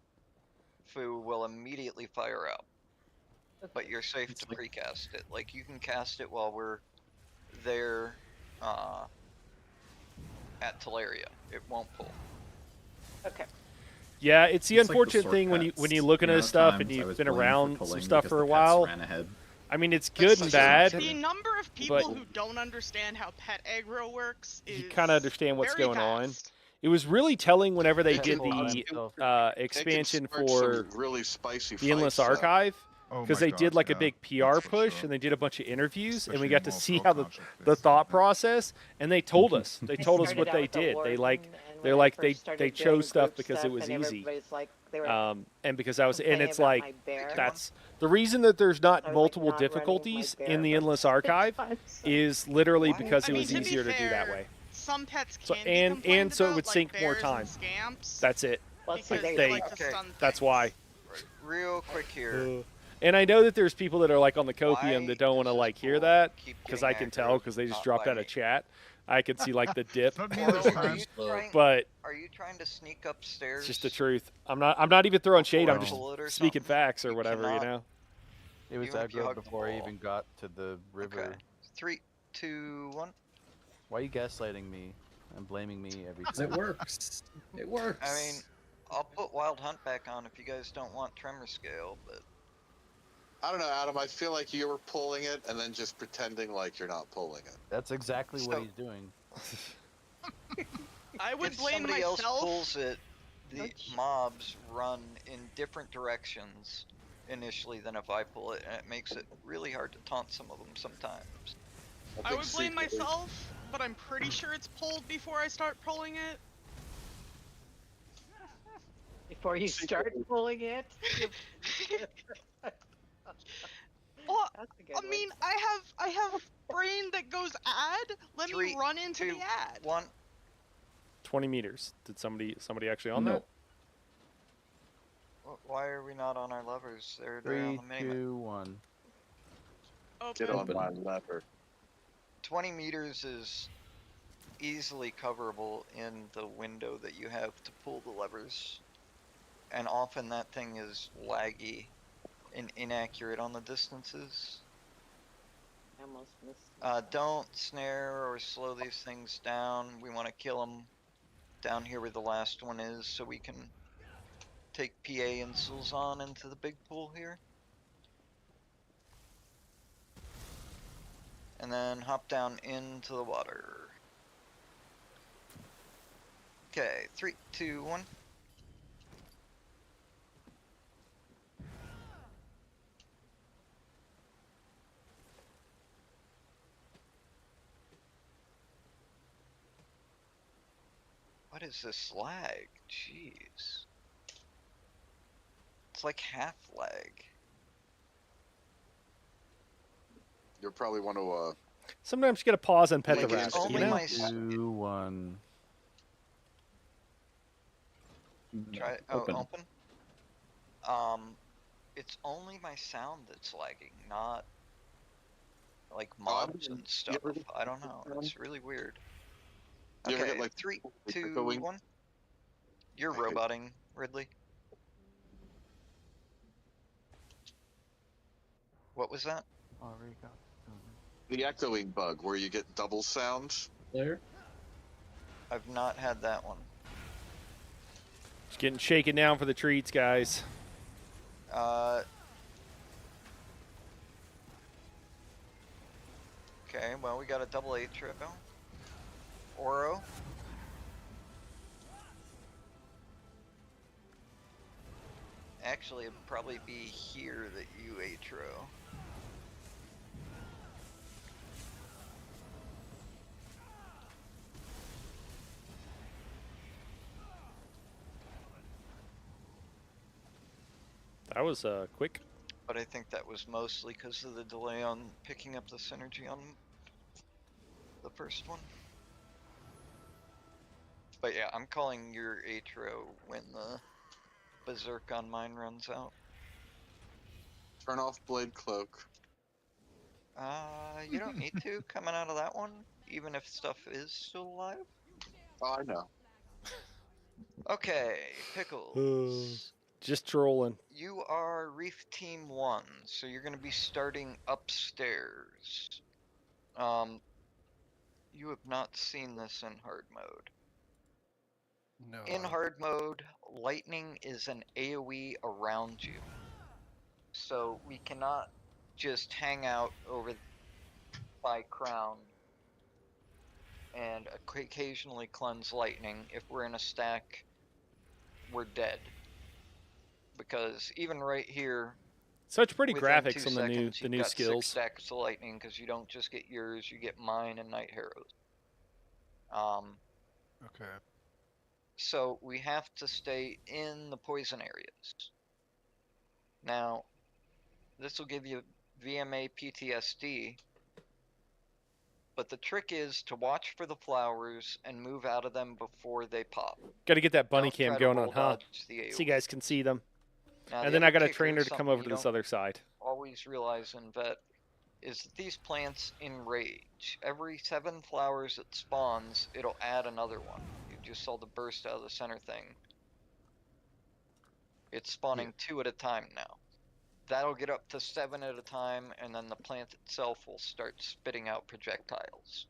Fu will immediately fire out. But you're safe to precast it. Like you can cast it while we're there at Teleria. It won't pull. Okay. Yeah, it's the It's like the unfortunate sword thing when you cuts. look The into amount of stuff and times I you've was been blamed for around some pulling stuff because for a the pets while. ran ahead. I mean, it's good and bad. The number of people But- who don't understand how pet aggro works is You kind of understand what's very going on. vast. It was really telling whenever they They did can- the expansion They can start for some really spicy the Endless fights, though. Archive. Oh Because my they did God, like a yeah. big PR That's for push sure. and they did a bunch of interviews and we Especially got to in see multiple how the conflict thought bases. process and they told us I told us started what out they with the did. They Warden, like and they're when I like first they started chose doing stuff group because it stuff was and easy. everybody's like, they were And because I was and complaining it's about like my bear. that's the reason that there's not I was, like, multiple not running my difficulties bear, in the but Endless it's Archive fine, so- is literally Why? because I it mean, was to be easier to do that fair, way. Some pets So- can be and complained so it about, would like sink more bears time. and scamps, That's it. Well, see, because they, they they- like to Okay. stun That's things. why. Real quick here. And I know that there's people that are like on the copium Why that don't want to does like this hear pool that keep because getting I can aggro, tell because they just not dropped by out of me? chat. I can see like the dip, Took me Oro, this are time. you trying? but Are you trying to sneak upstairs? it's just the truth. I'm not even throwing shade. before I'm I just pull it or speaking something? facts or You whatever, you cannot- know. It was Even if you aggro hug the before I ball. even got to the river. Okay. 3, 2, 1. Why are you gaslighting me and blaming me every 'Cause time? it works. It works. I mean, I'll put Wild Hunt back on if you guys don't want Tremor Scale, but I don't know, Adam. I feel like you were pulling it and then just pretending like you're not pulling it. That's exactly what So- he's doing. I would if blame somebody else myself. pulls it, the Ouch. mobs run in different directions initially than if I pull it, and it makes it really hard to taunt some of them sometimes. I would blame secretly- myself, but I'm pretty sure it's pulled before I start pulling it. Before you start pulling it. Well, That's a good I one. mean, I have brain that goes ad. Let 3, me run into 2, the ad. 1. 20 meters. Did somebody actually on No. that? Why are we not on our levers? They're on 3, the minimap. 2, 1. Get Open. on my lever. 20 meters is easily coverable in the window that you have to pull the levers. And often that thing is laggy and inaccurate on the distances. I almost missed. Don't snare or slow these things down. We want to kill them down here where the last one is so we can take PA and Sulzon into the big pool here. And then hop down into the water. Okay, 3, 2, 1. What is this lag? Jeez. It's like half lag. You'll probably want to. Sometimes you gotta pause and pet Like, the it's rats, you only know. my 2, 1. Try Open. open. It's only my sound that's lagging, not like mobs and stuff. I don't know. It's really weird. You ever Okay, get, like, 3, like 2, echoing? 1. You're Okay. roboting, Ridley. What was that? Already got The echoing bug where you get double sound. There. I've not had that one. Just getting shaken down for the treats, guys. Okay, well, we got a double atrio. Oro. Actually, it'd probably be here that you atro. That was quick. But I think that was mostly because of the delay on picking up the synergy on the first one. But yeah, I'm calling your atro when the berserk on mine runs out. Turn off blade cloak. You don't need to coming out of that one, even if stuff is still alive. Oh, I know. Okay, Pickles. Just trolling. You are Reef Team 1, so you're going to be starting upstairs. You have not seen this in hard mode. No. In hard mode, lightning is an AoE around you. So we cannot just hang out over by Crown and occasionally cleanse lightning. If we're in a stack, we're dead. Because even right here, So it's pretty within graphics 2 on the new seconds, you've got skills. 6 stacks of lightning because you don't just get yours, you get mine and Night Harrows. Okay. So we have to stay in the poison areas. Now, this will give you VMA PTSD, but the trick is to watch for the flowers and move out of them before they pop. Got to get that bunny Don't cam try to going on, roll huh? dodge the So you AoE. guys can see them. Now, And the then I other got a kicker, trainer to come something over you to this don't other side. always realize in vet is that these plants enrage. Every 7 flowers it spawns, it'll add another one. You just saw the burst out of the center thing. It's spawning 2 at a time now. That'll get up to 7 at a time, and then the plant itself will start spitting out projectiles.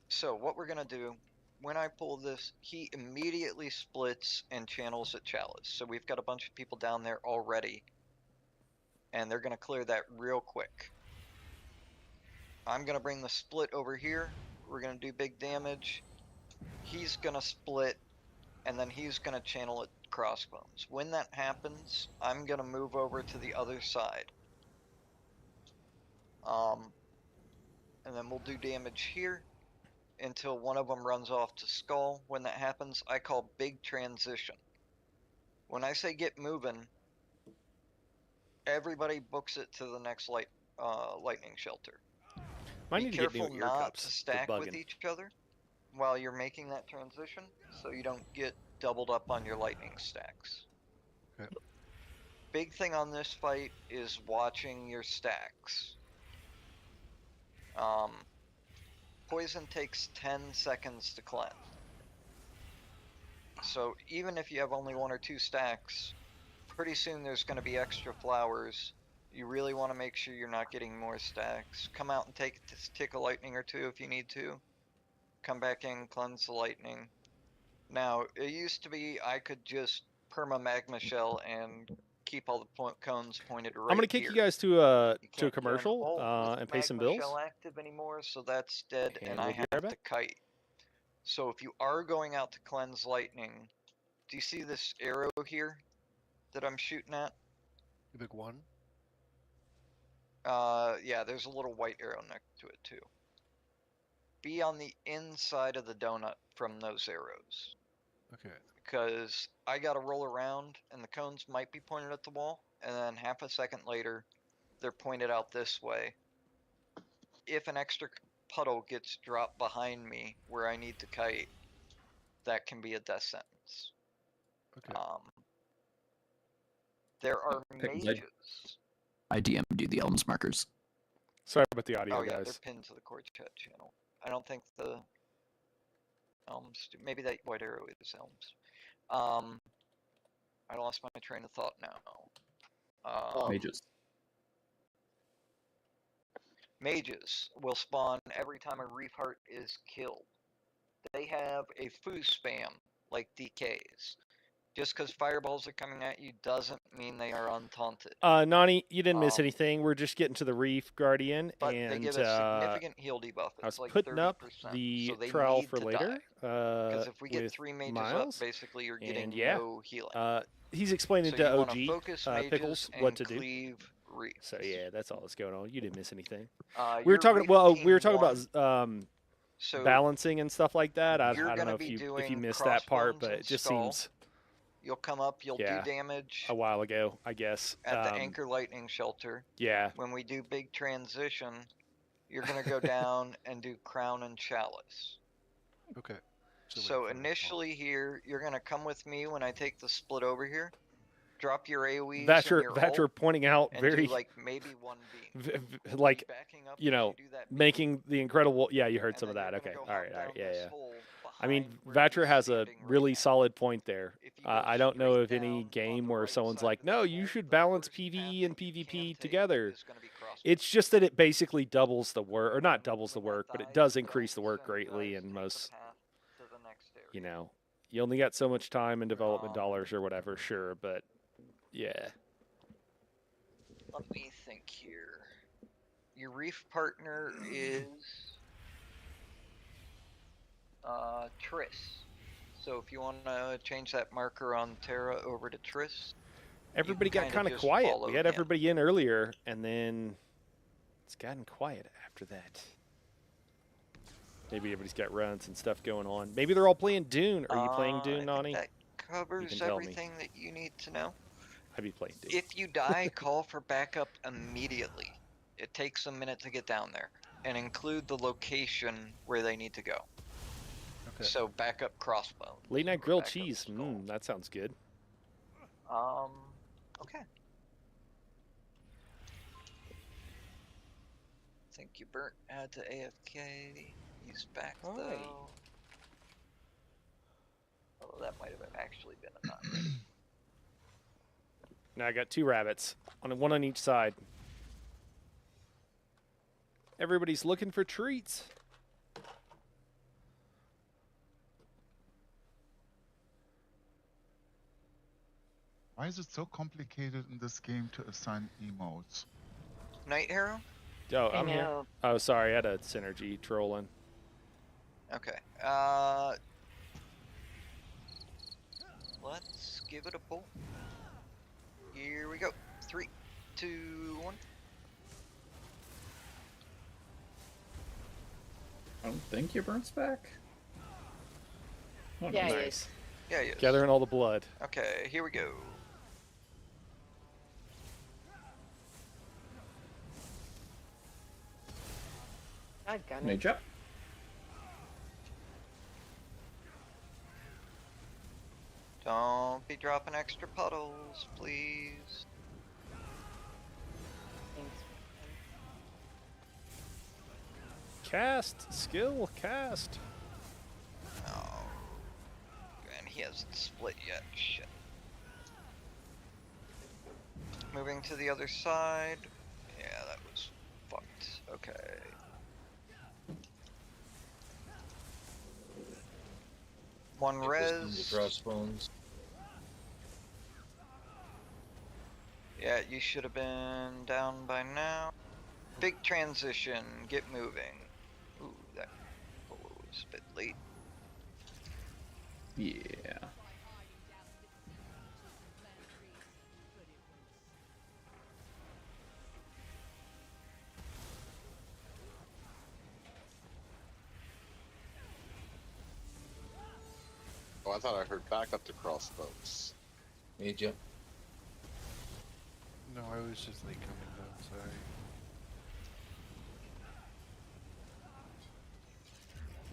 So what we're gonna do, when I pull this, he immediately splits and channels at Chalice. So we've got a bunch of people down there already, and they're gonna clear that real quick. I'm gonna bring the split over here. We're gonna do big damage. He's gonna split, and then he's gonna channel at Crossbones. When that happens, I'm gonna move over to the other side. And then we'll do damage here until one of them runs off to Skull. When that happens, I call big transition. When I say get moving, everybody books it to the next lightning shelter. I Be need to get new careful ear not cups. to They're stack with bugging. each other while you're making that transition, so you don't get doubled up on your lightning stacks. Okay. Big thing on this fight is watching your stacks. Poison takes 10 seconds to cleanse. So even if you have only 1 or 2 stacks, pretty soon there's going to be extra flowers. You really want to make sure you're not getting more stacks. Come out and take a lightning or 2 if you need to. Come back in, cleanse the lightning. Now, it used to be I could just perma magma shell and keep all the cones pointed right I'm gonna kick here. you guys to a You can't do commercial them all with and pay some magma bills. shell active anymore, so that's dead, and we'll I be right have back. to kite. So if you are going out to cleanse lightning, do you see this arrow here that I'm shooting at? The big one? Yeah, there's a little white arrow next to it too. Be on the inside of the donut from those arrows. Okay. Because I gotta roll around and the cones might be pointed at the wall, and then half a second later, they're pointed out this way. If an extra puddle gets dropped behind me where I need to kite, that can be a death sentence. Okay. There are Pickles, mages. I DM'd you the Elms markers. Sorry about the audio, Oh yeah, guys. they're pinned to the core chat channel. I don't think the elms do. Maybe that white arrow is elms. I lost my train of thought now. Mages. Mages will spawn every time a Reef Heart is killed. They have a foo spam like DKs. Just because fireballs are coming at you doesn't mean they are untaunted. Nani, you didn't miss anything. We're just getting to the Reef Guardian, But and they give a significant heal debuff. I was It's like putting 30%, up the so they trial need for to later. Because if we get with 3 mages Miles, up, basically you're and getting yeah, no healing. he's explaining So to you wanna OG focus Pickles mages what and to do. cleave Reef. So yeah, that's all that's going on. You didn't miss anything. Your We were talking. Reef Well, we were team talking won. about So balancing and stuff like that. I you're don't gonna know be if you doing missed that part, crossbones but and it just skull. seems You'll come up, you'll Yeah. do damage a while ago, I guess. at the anchor lightning shelter. Yeah. When we do big transition, you're gonna go down and do crown and chalice. Okay. So initially here, you're gonna come with me when I take the split over here. Drop your AoEs and your Thatcher ult, pointing out and very do like maybe 1 beam. like Backing up you as know you do that beam, making the incredible. Yeah, you heard and some of then that. you're Okay, gonna all go right, hop all right, down yeah, this yeah. hole I mean, behind where Vatcher you're has a standing right really now. solid point there. If you go I don't know straight of any down game on the where right someone's side like, of no, that you hole, should the balance first path PvE and that you can PvP take together. is gonna be crossbow. It's just that it basically doubles the work, or not doubles the When that work, but it dies, does the increase the work ult greatly. dies, And take the most, path to the next area. you know, you only got so much time and development dollars or whatever. Sure, but yeah. Let me think here. Your Reef partner is Triss. So if you want to change that marker on Terra over to Triss, Everybody got kind of just quiet. follow We had him. everybody in earlier, and then it's gotten quiet after that. Maybe everybody's got runs and stuff going on. Maybe they're all playing Dune. Are you playing I Dune, think Nani? that covers can tell me. everything that you need to know. I'd be playing Dune. If you die, call for backup immediately. It takes a minute to get down there, and include the location where they need to go. Okay. So backup crossbones. Late night or grilled backup cheese. skull. That sounds good. Okay. think you burnt add to AFK. He's back Hi. though. Oh, that might have actually been a not ready. Now I got 2 rabbits, one on each side. Everybody's looking for treats. Why is it so complicated in this game to assign emotes? Night Hero? Oh, I I'm here. know. Oh, sorry, I had a synergy trolling. Okay. Let's give it a pull. Here we go. 3, 2, 1. I don't think your burnt's back. Oh, Yeah, no. he Nice. Yeah, he is. Gathering all the blood. Okay, here we go. Doggone it. Mage up. Don't be dropping extra puddles, please. Thanks. Cast. Skill. Cast. Oh. And he hasn't split yet. Shit. Moving to the other side. Yeah, that was fucked. Okay. One The res. crossbones. Yeah, you should have been down by now. Big transition. Get moving. Ooh, that was a bit late. Yeah. Oh, I thought I heard back up to crossbows. Mage up. No, I was just late coming down,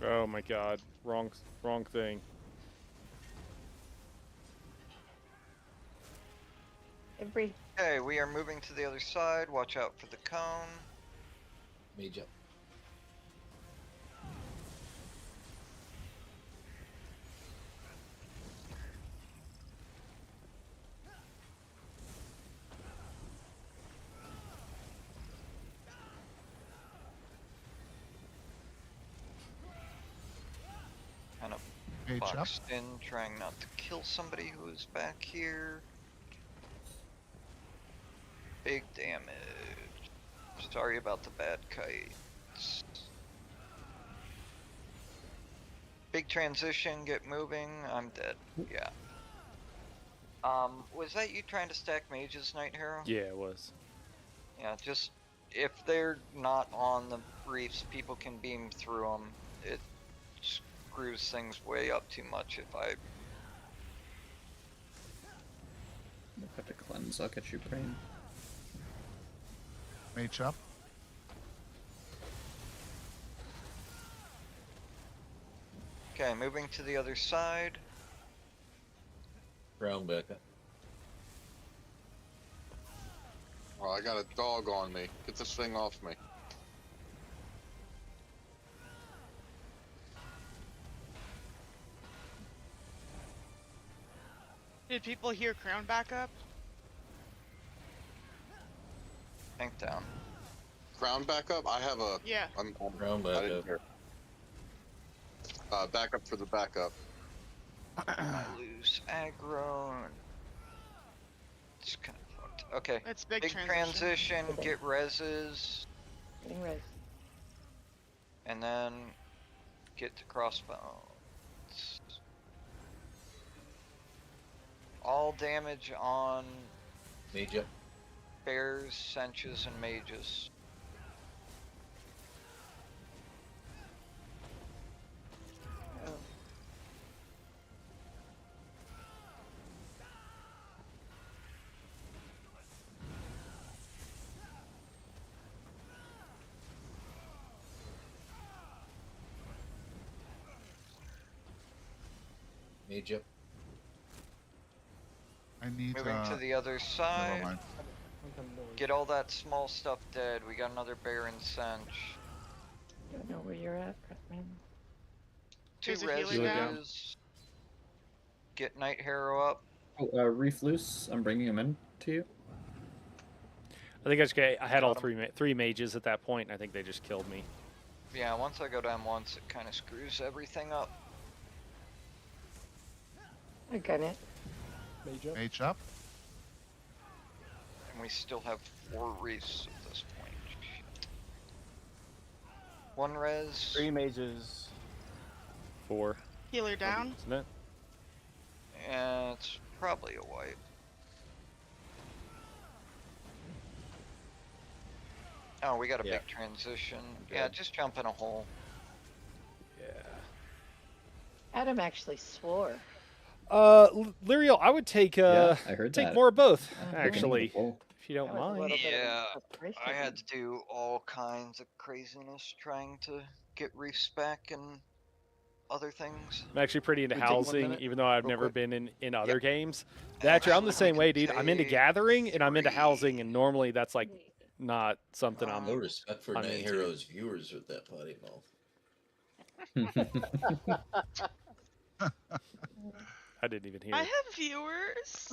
sorry. Oh my god. Wrong thing. Every Okay, we are moving to the other side. Watch out for the cone. Mage up. Kind of Mage up. boxed in, trying not to kill somebody who is back here. Big damage. Sorry about the bad kites. Big transition, get moving. I'm dead. Yeah. Was that you trying to stack mages, Night Hero? Yeah, it was. Yeah, just if they're not on the reefs, people can beam through them. It screws things way up too much if I. I'll have to cleanse. I'll get you brain. Mage up. Okay, moving to the other side. Brown back up. Oh, I got a dog on me. Get this thing off me. Did people hear crown back up? Tank down. Crown back up? I have a... Yeah. Crown I back didn't up. hear. Backup for the backup. I lose aggro. It's kind of fucked. Okay. That's big, Big transition, get reses, getting res. and then get to crossbones. All damage on Mage up. bears, cinches, and mages. Oh. Mage up. I need. Moving to the other Never side. mind. Get all that small stuff dead. We got another Baron Cinch. Don't know where you're at, man. 2 There's a healer down. reses. Get Night Hero up. Oh, Reef loose. I'm bringing him in to you. I think I had all Got 'em. three mages at that point, and I think they just killed me. Yeah, once I go down once, it kind of screws everything up. I got it. Mage up. And we still have 4 reefs at this point. Shit. 1 res. 3 mages. 4. Healer down. Isn't it? Yeah, it's probably a wipe. Oh, we got a Yeah. big transition. Yeah, just jump in a hole. Yeah. Adam actually swore. Lyriel, I would take I heard take that. more of both, Mhm. actually, Oh, if you don't That was a mind. little bit of Yeah, frustration. I had to do all kinds of craziness trying to get reefs back and other things. I'm actually pretty into We take 1 housing, minute, even though I've real never quick. been in other games. Thatcher, I'm the Actually, same we way, can dude. I'm into take gathering and I'm into 3. housing, and normally that's like not something I'm. No respect for I'm Night into. Hero's viewers with that potty mouth. I didn't even hear I it. have viewers.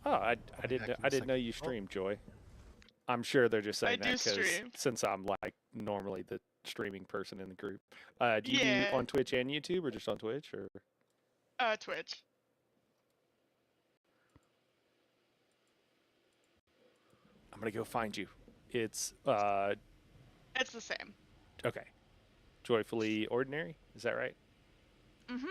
Oh, I didn't know you streamed, Joy. I'm sure they're just saying I that do because stream. since I'm like normally the streaming person in the group. Do you Yeah. do on Twitch and YouTube, or just on Twitch, or? Twitch. I'm gonna go find you. It's It's the same. okay. Joyfully Ordinary, is that right? Mm-hmm.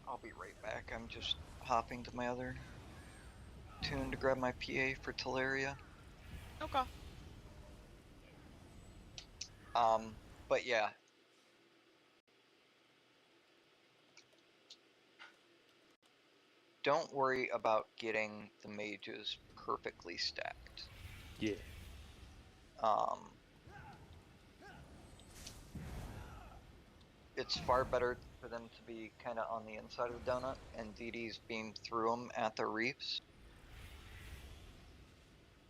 I'll be right back. I'm just hopping to my other tune to grab my PA for Teleria. Okay. But yeah. Don't worry about getting the mages perfectly stacked. Yeah. It's far better for them to be kind of on the inside of the donut and DDs beam through them at the reefs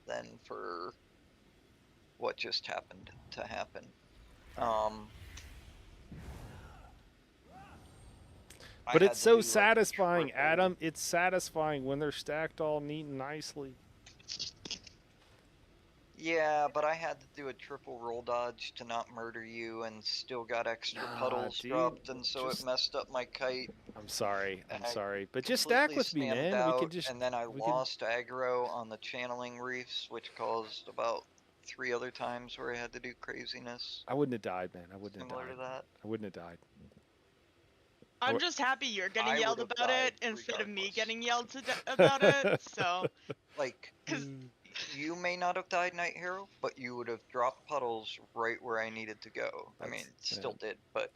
than for what just happened to happen. But it's so satisfying, Adam. It's satisfying when they're stacked all neat and nicely. Yeah, but I had to do a triple roll dodge to not murder you and still got extra puddles dude, dropped, and so it messed up my kite. I'm sorry. I'm And I sorry. But just stack completely with me, spammed man. We out, could just. and then I we could- lost aggro on the channeling reefs, which caused about 3 other times where I had to do craziness I wouldn't have died, man. I wouldn't have similar died. to that. I wouldn't have died. I'm just happy you're getting I yelled would've about died it instead of me regardless. getting yelled about it. So, Like, 'cause you may not have died Night Hero, but you would have dropped puddles right where I needed to go. I mean, still did, but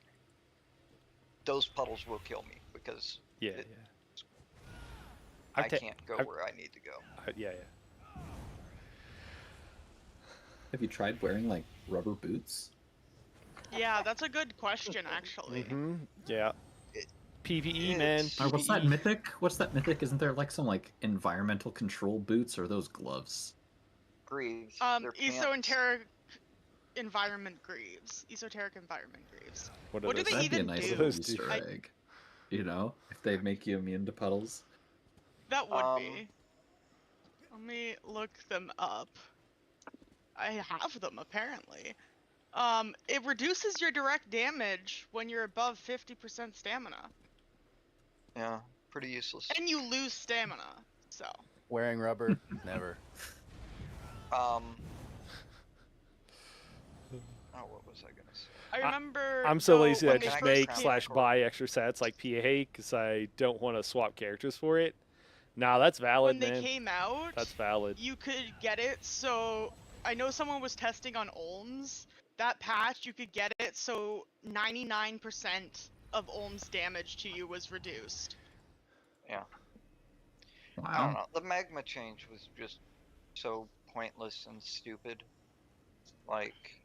those puddles will kill me because Yeah, it- yeah. I I've ta- can't go I've- where I need to go. Yeah, yeah. Have you tried wearing like rubber boots? yeah, that's a good question actually. Mm-hmm. Yeah. PVE, man. It's- What's that PVE. mythic? What's that mythic? Isn't there like some like environmental control boots, or are those gloves? Greaves. they're pants. Esoteric environment greaves. Esoteric environment greaves. What What do they That'd be a even nice do? little Those Easter do- egg. You know, if they make you immune to puddles. That would be. Let me look them up. I have them apparently. It reduces your direct damage when you're above 50% stamina, Yeah, pretty useless. and you lose stamina. So. Wearing rubber? Never. Oh, what was I gonna say? I remember. I'm so though, lazy that I when they just first make came- / buy extra sets like PA because I don't want to swap characters for it. Nah, that's valid, when man. they came out, That's valid. you could get it so I know someone was testing on Olms. That patch, you could get it so 99% of Olms damage to you was reduced. Yeah. Wow. I don't know. The magma change was just so pointless and stupid. Like,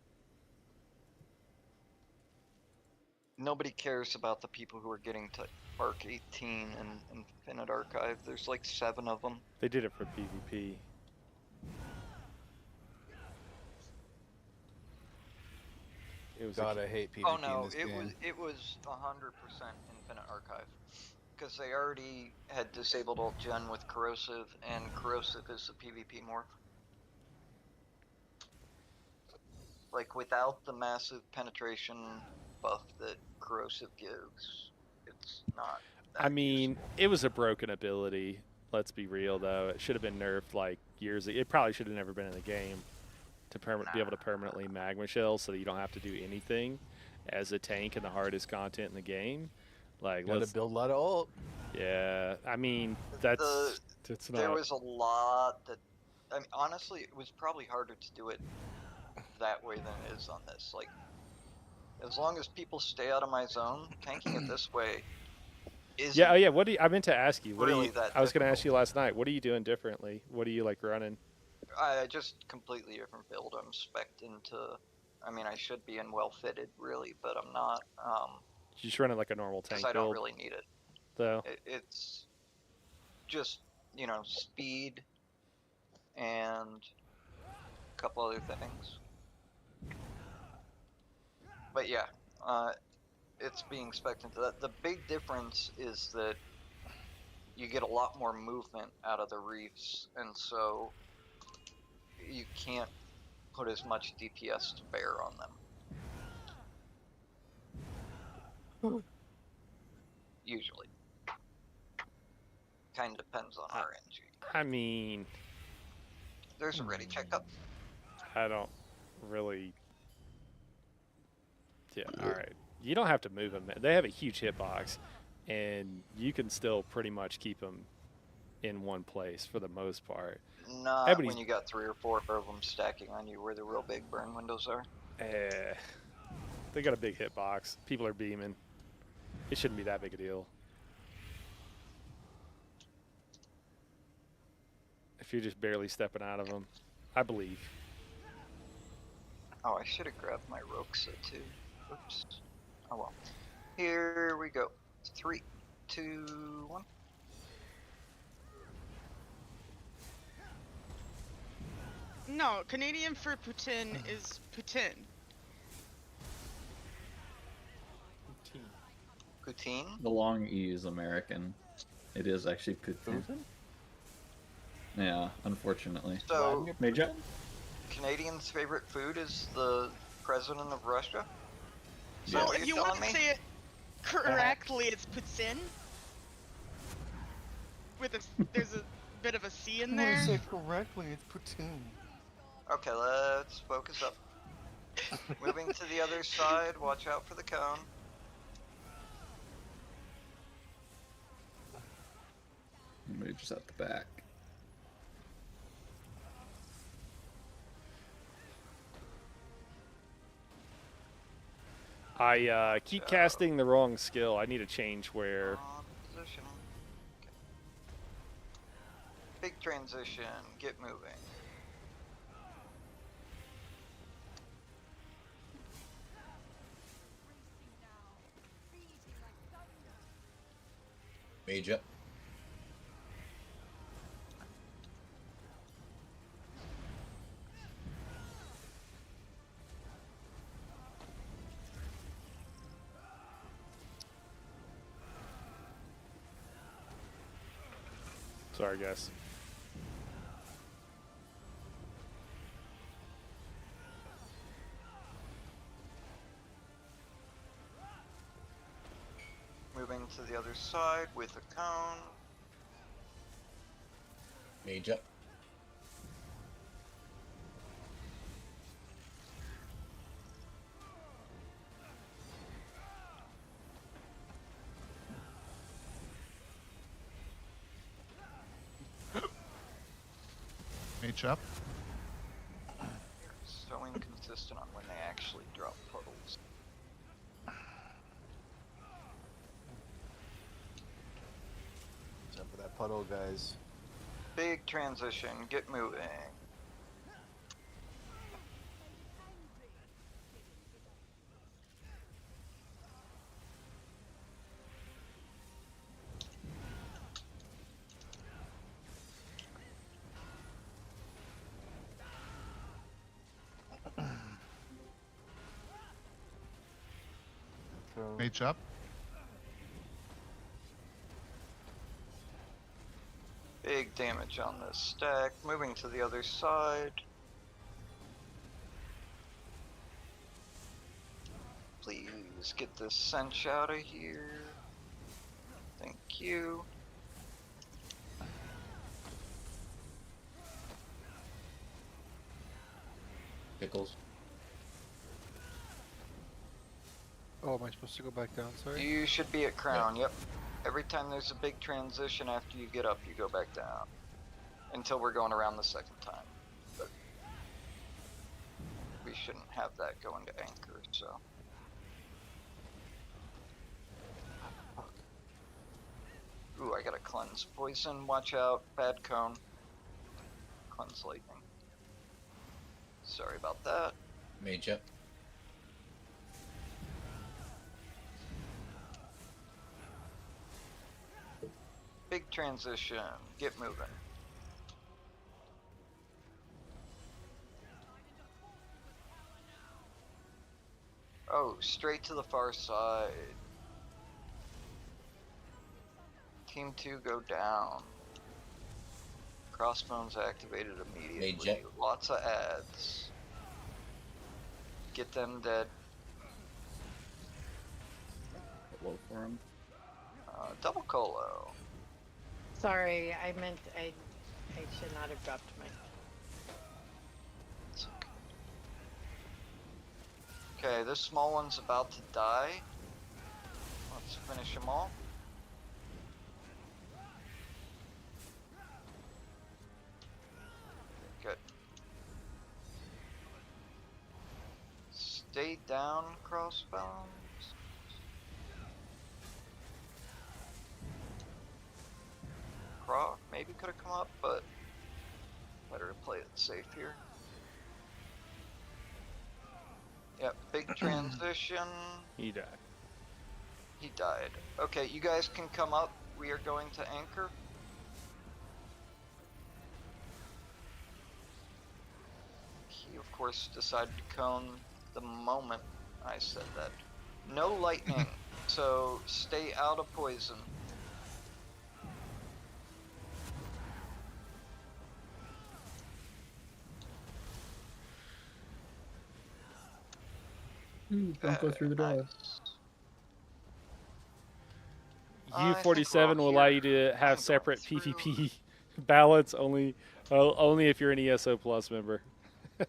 nobody cares about the people who are getting to Arc 18 and Infinite Archive. There's like 7 of them. They did it for PvP. It was God, I hate PvP Oh no, in this game. it was 100% Infinite Archive. Because they already had disabled alt gen with Corrosive, and Corrosive is a PvP morph. Like, without the massive penetration buff that Corrosive gives, it's not that I mean, useful. it was a broken ability. Let's be real, though. It should have been nerfed like years ago. It probably should have never been in the game to be able to permanently magma shell so that you don't have to do anything as a tank in the hardest content in the game. Like, Gotta build a lot of ult. Yeah, I mean, that's not. There was a lot that... I mean, honestly, it was probably harder to do it that way than it is on this. Like, as long as people stay out of my zone, tanking it this way isn't... Yeah, oh yeah, what do you, I meant to ask you. What really do you, that I was going to ask difficult. you last night. What are you doing differently? What are you, like, running? I just completely different build. I'm spec'd into... I mean, I should be in well-fitted, really, but I'm not. You're just running like a normal tank because I don't build, really need it. though. It's just, you know, speed and a couple other things. But yeah, it's being spec'd into that. The big difference is that you get a lot more movement out of the reefs, and so you can't put as much DPS to bear on them. Usually. Kind of depends on RNG. I mean... There's a ready checkup. I don't really... Yeah, alright. You don't have to move them. They have a huge hitbox, and you can still pretty much keep them in one place for the most part. Not when you got 3 or 4 of them stacking on you where the real big burn windows are. They got a big hitbox. People are beaming. It shouldn't be that big a deal. If you're just barely stepping out of them, I believe. Oh, I should have grabbed my Roxa too. Oops. Oh well. Here we go. 3, 2, 1. No, Canadian for Putin is Putin. Poutine? The long E is American. It is actually Putin. Yeah, unfortunately. So, Major? Canadians' favorite food is the president of Russia? So Well, if you want to say it correctly, it's Putin. There's a bit of a C in there. If you want to say correctly, it's Putin. Okay, let's focus up. Moving to the other side, watch out for the cone. Major's at the back. I keep casting the wrong skill. I need to change where... Position. Okay. Big transition, get moving. Major. Sorry, guys. Moving to the other side with a cone. Major. Mage up. consistent on when they actually drop puddles. Jump for that puddle, guys. Big transition, get moving. Mage up. Big damage on this stack. Moving to the other side. Please get this cinch out of here. Thank you. Pickles. Oh, am I supposed to go back down? Sorry. You should be at crown, yep. Every time there's a big transition after you get up, you go back down. Until we're going around the second time. But we shouldn't have that going to anchor, so. Ooh, I gotta cleanse poison, watch out, bad cone. Cleanse lightning. Sorry about that. Mage up. Big transition, get moving. Oh, straight to the far side. Team 2 go down. Crossbones activated immediately. Mage up. Lots of ads. Get them dead. Low for him. Double colo. Sorry, I meant I should not have dropped my. It's okay. Okay, this small one's about to die. Let's finish them all. Good. Stay down, crossbones. Croc maybe could have come up, but better to play it safe here. Yep, big transition. He died. He died. Okay, you guys can come up. We are going to anchor. He, of course, decided to cone the moment I said that. No lightning, so stay out of poison. Don't go through the door. U47 will allow you to have separate PvP ballots only if you're an ESO Plus member. How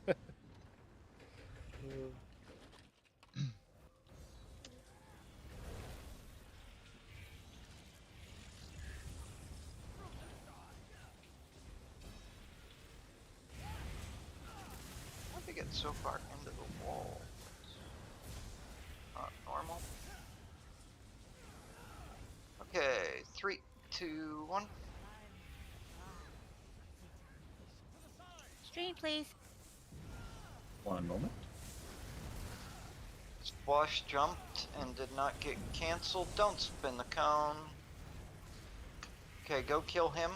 did they get so far into the wall? Not normal. Okay, 3, 2, 1. Stream, please. One moment. Squash jumped and did not get cancelled. Don't spin the cone. Okay, go kill him.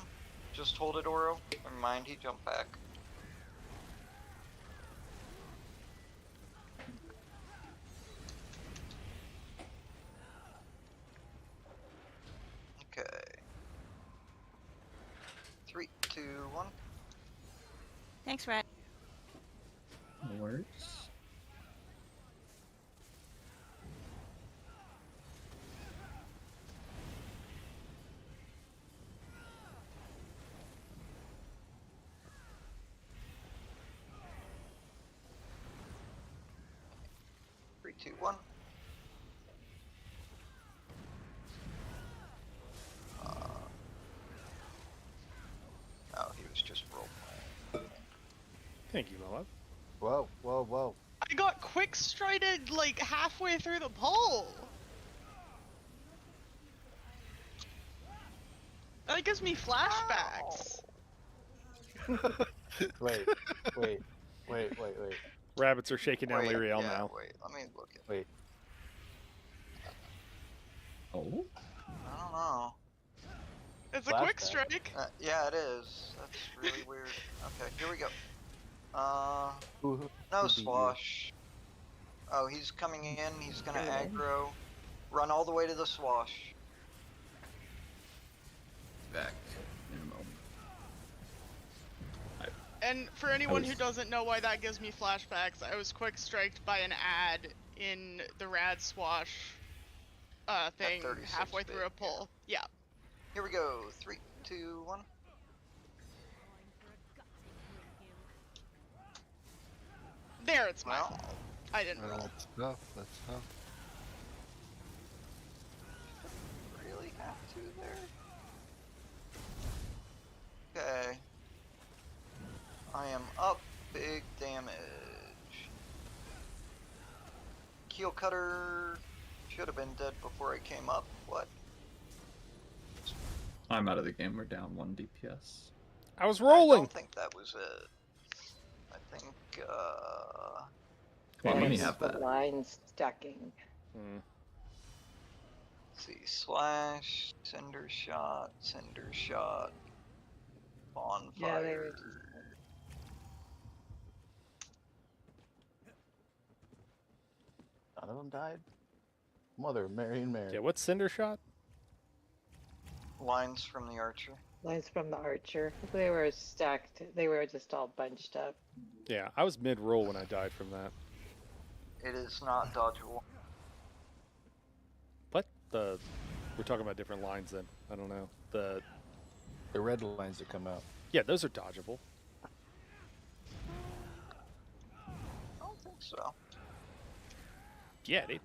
Just hold it, Oro. Never mind, he jumped back. Okay. 3, 2, 1. Thanks, Red. No worries. Three, two, one. Oh, he was just role playing. Thank you, my love. Whoa, whoa, whoa. I got quick strited like halfway through the pole. That gives me flashbacks. Wait. Rabbits are shaking down Wait, Lyriel yeah, now. wait, let me look at Wait. Oh? I don't know. It's a quick Flashback. strike. Yeah, it is. That's really weird. Okay, here we go. Who No beat you? swash. Oh, he's coming in. He's gonna aggro. Run all the way to the swash. Back in a moment. And for anyone who doesn't know why that gives me flashbacks, I was quick striked by an ad in the Rad Swash thing 36 halfway bit, through a pull. Yeah. Here we go. 3, 2, 1. There, it's my Well, fault. I didn't roll. That's tough. That's tough. really have to there. Okay. I am up big damage. Keel cutter should have been dead before I came up. What? I'm out of the game. We're down 1 DPS. I was I rolling. don't think that was it. I think, Well, let me It's have the that. line stacking. let's see, slash, cinder shot, bonfire. Yeah, they were None of them died? Mother, Mary and Mary. Yeah, what's Cinder Shot? Lines from the archer. lines from the archer. They were stacked. They were just all bunched up. Yeah, I was mid-roll when I died from that. It is not dodgeable. What? We're talking about different lines then. I don't know. The red lines that come out. Yeah, those are dodgeable. I don't think so. Yeah, dude.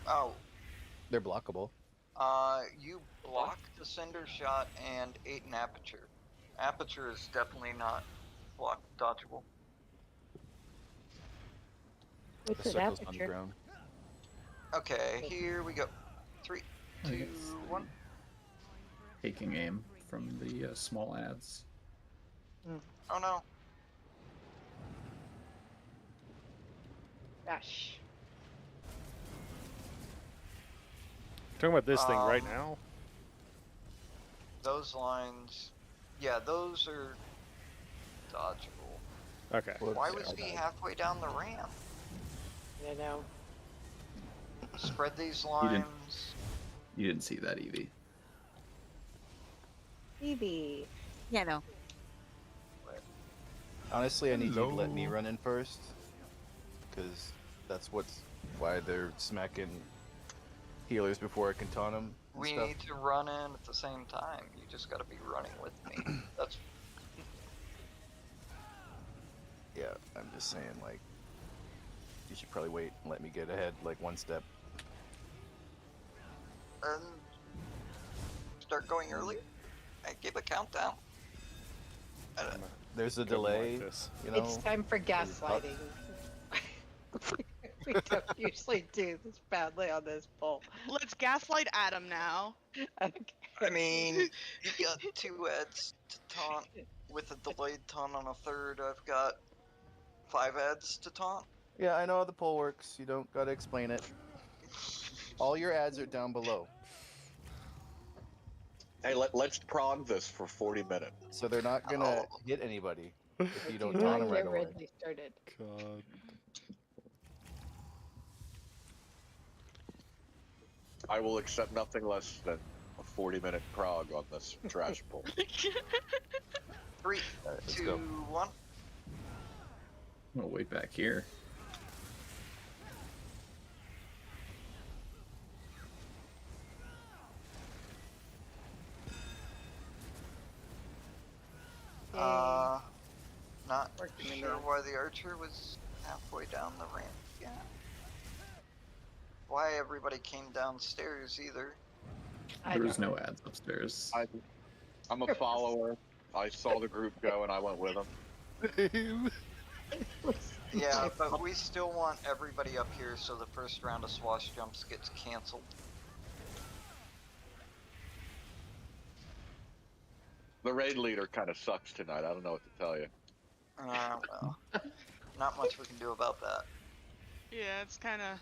Oh, They're blockable. you blocked the cinder shot and ate an aperture. Aperture is definitely not dodgeable. What's The an circle's on the aperture? ground. Okay, here we go. 3, 2, 1. Taking aim from the small ads. Oh no. Gosh. Talking about this thing right now. Those lines, yeah, those are dodgeable. Okay. Why was he halfway down the ramp? You know. Spread these You lines. didn't see that, Evie. Evie. Yeah, no. Honestly, I need you to let me run in first, because that's why they're smacking healers before I can taunt them. We need to run in at the same time. You just gotta be running with me. That's Yeah, I'm just saying, like, you should probably wait and let me get ahead, like, one step. and start going earlier. I gave a countdown. There's a Couldn't delay, like this. you know. It's time for gaslighting. We don't usually do this badly on this poll. Let's gaslight Adam now. Okay. I mean, you've got 2 ads to taunt with a delayed taunt on a third. I've got 5 ads to taunt. Yeah, I know how the poll works. You don't gotta explain it. All your ads are down below, Hey, let's prog this for 40 minutes. so they're not gonna hit anybody if you don't Do taunt not them right get away. Ridley started. God. I will accept nothing less than a 40-minute prog on this trash pull. 3, Alright, let's 2, go. 1. I'm gonna wait back here. Not Working in sure there. why the archer was halfway down the ramp. Yeah. Why everybody came downstairs either. There was no ads upstairs. I'm a follower. I saw the group go and I went with them. Yeah, but we still want everybody up here so the first round of swash jumps gets canceled. The raid leader kind of sucks tonight. I don't know what to tell you. Well, not much we can do about that. Yeah, it's kind of.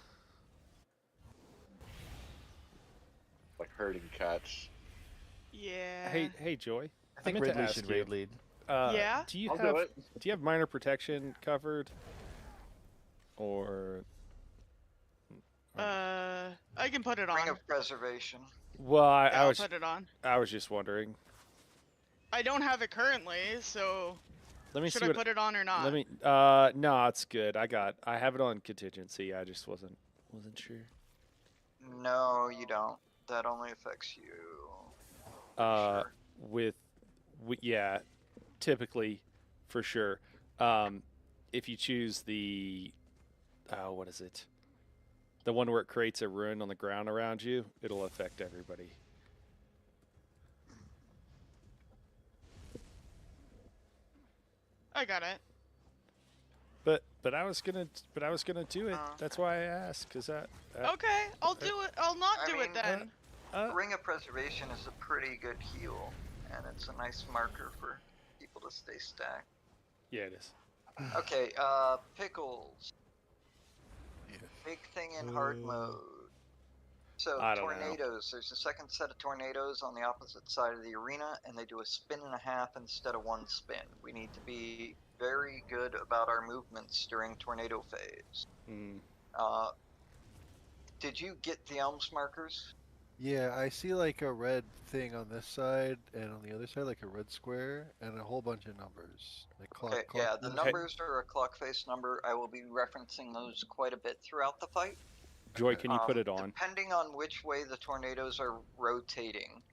Like herding cats. Yeah. Hey, Joy. I think meant to Ridley ask should you, raid lead. Yeah? Do you I'll have do it. do you have minor protection covered? Or I can put it Ring on. of Preservation. well, I'll put it on. I was just wondering. I don't have it currently, so Let me should see I what, put it on or not? Let me. No, it's good. I have it on contingency. I just wasn't sure. No, you don't. That only affects you. Sure. Yeah, typically, for sure. If you choose the, what is it? The one where it creates a ruin on the ground around you, it'll affect everybody. I got it. But I was gonna do it. That's why I asked. Cause okay, I'll do it. I'll not do it then. Ring of Preservation is a pretty good heal, and it's a nice marker for people to stay stacked. Yeah, it is. Okay, Pickles. Yeah. Big thing in hard mode. So I don't know. tornadoes. There's a second set of tornadoes on the opposite side of the arena, and they do a spin and a half instead of one spin. We need to be very good about our movements during tornado phase. Did you get the elms markers? Yeah, I see like a red thing on this side, and on the other side like a red square, and a whole bunch of numbers. Like clock, yeah, the numbers are a clock face number. I will be referencing those quite a bit throughout the fight. Joy, can you put it on? Depending on which way the tornadoes are rotating,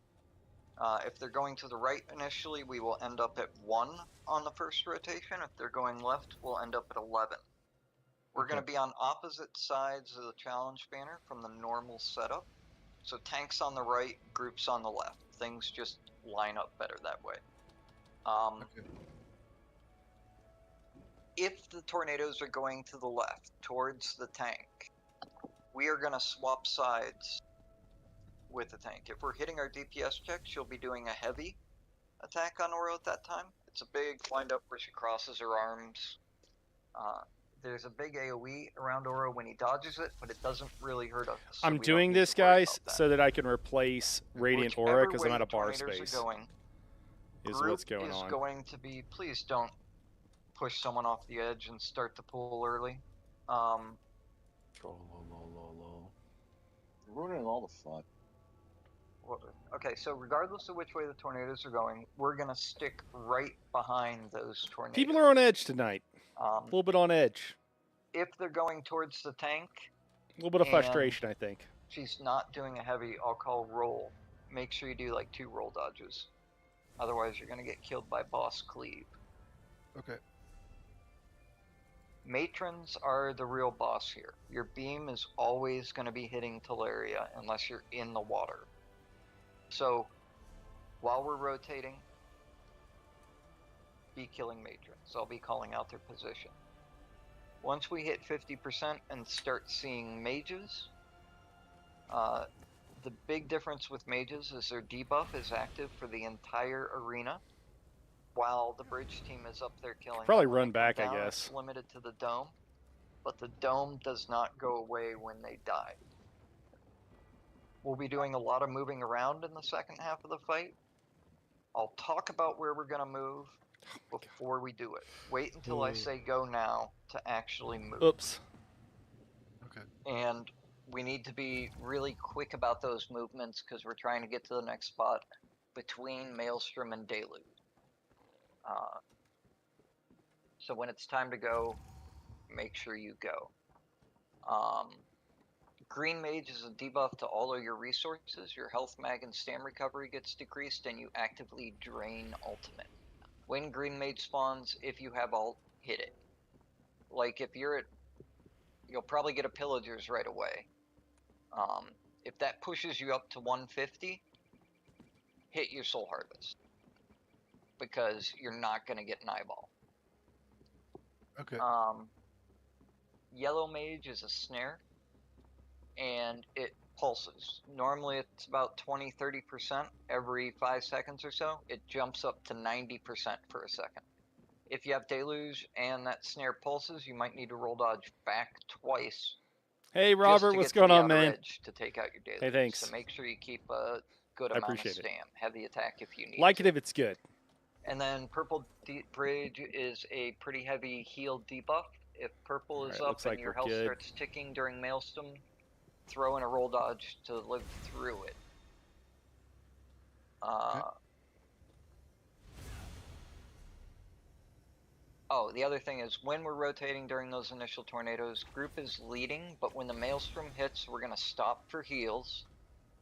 if they're going to the right initially, we will end up at 1 on the first rotation. If they're going left, we'll end up at 11. We're going to be on opposite sides of the challenge banner from the normal setup. So tanks on the right, groups on the left. Things just line up better that way. If the tornadoes are going to the left, towards the tank, we are going to swap sides with the tank. If we're hitting our DPS checks, she'll be doing a heavy attack on Oro at that time. It's a big wind up where she crosses her arms. There's a big AoE around Oro when he dodges it, but it doesn't really hurt us. So I'm doing this, guys, so that I can replace Radiant Aura because I'm out of bar space. Is what's going on. Going to be, please don't push someone off the edge and start the pool early. Ruining all the fun. Okay, so regardless of which way the tornadoes are going, we're gonna stick right behind those tornadoes. People are on edge tonight. A little bit on edge. If they're going towards the tank, a little bit of frustration, I think. She's not doing a heavy. I'll call roll. Make sure you do like 2 roll dodges. Otherwise, you're gonna get killed by boss cleave. Okay. Matrons are the real boss here. Your beam is always going to be hitting Teleria unless you're in the water. So, while we're rotating, be killing Matrons. I'll be calling out their position. Once we hit 50% and start seeing mages, the big difference with mages is their debuff is active for the entire arena, while the bridge team is up there killing. Probably run back, I guess. It's limited to the dome, but the dome does not go away when they die. We'll be doing a lot of moving around in the second half of the fight. I'll talk about where we're going to move before we do it. Wait until I say go now to actually move. Oops. Okay. And we need to be really quick about those movements because we're trying to get to the next spot between Maelstrom and Deluge. So when it's time to go, make sure you go. Green Mage is a debuff to all of your resources. Your health, mag, and stam recovery gets decreased, and you actively drain ultimate. When Green Mage spawns, if you have ult, hit it. Like if you're at, you'll probably get a Pillagers right away. If that pushes you up to 150, hit your Soul Harvest. Because you're not going to get an eyeball. Okay. Yellow mage is a snare, and it pulses. Normally it's about 20-30% every 5 seconds or so. It jumps up to 90% for a second. If you have deluge and that snare pulses, you might need to roll dodge back twice. Hey, just Robert, to what's get to going the on, outer man? edge to take out your deluge. Hey, thanks. So make sure you keep a good I amount of appreciate it. stam. Heavy attack if you need Like to. it if it's good. And then purple bridge is a pretty heavy heal debuff. If purple is Alright, up looks and like your we're health good. starts ticking during Maelstrom, throw in a roll dodge to live through it. Oh, the other thing is when we're rotating during those initial tornadoes, group is leading, but when the Maelstrom hits, we're going to stop for heals,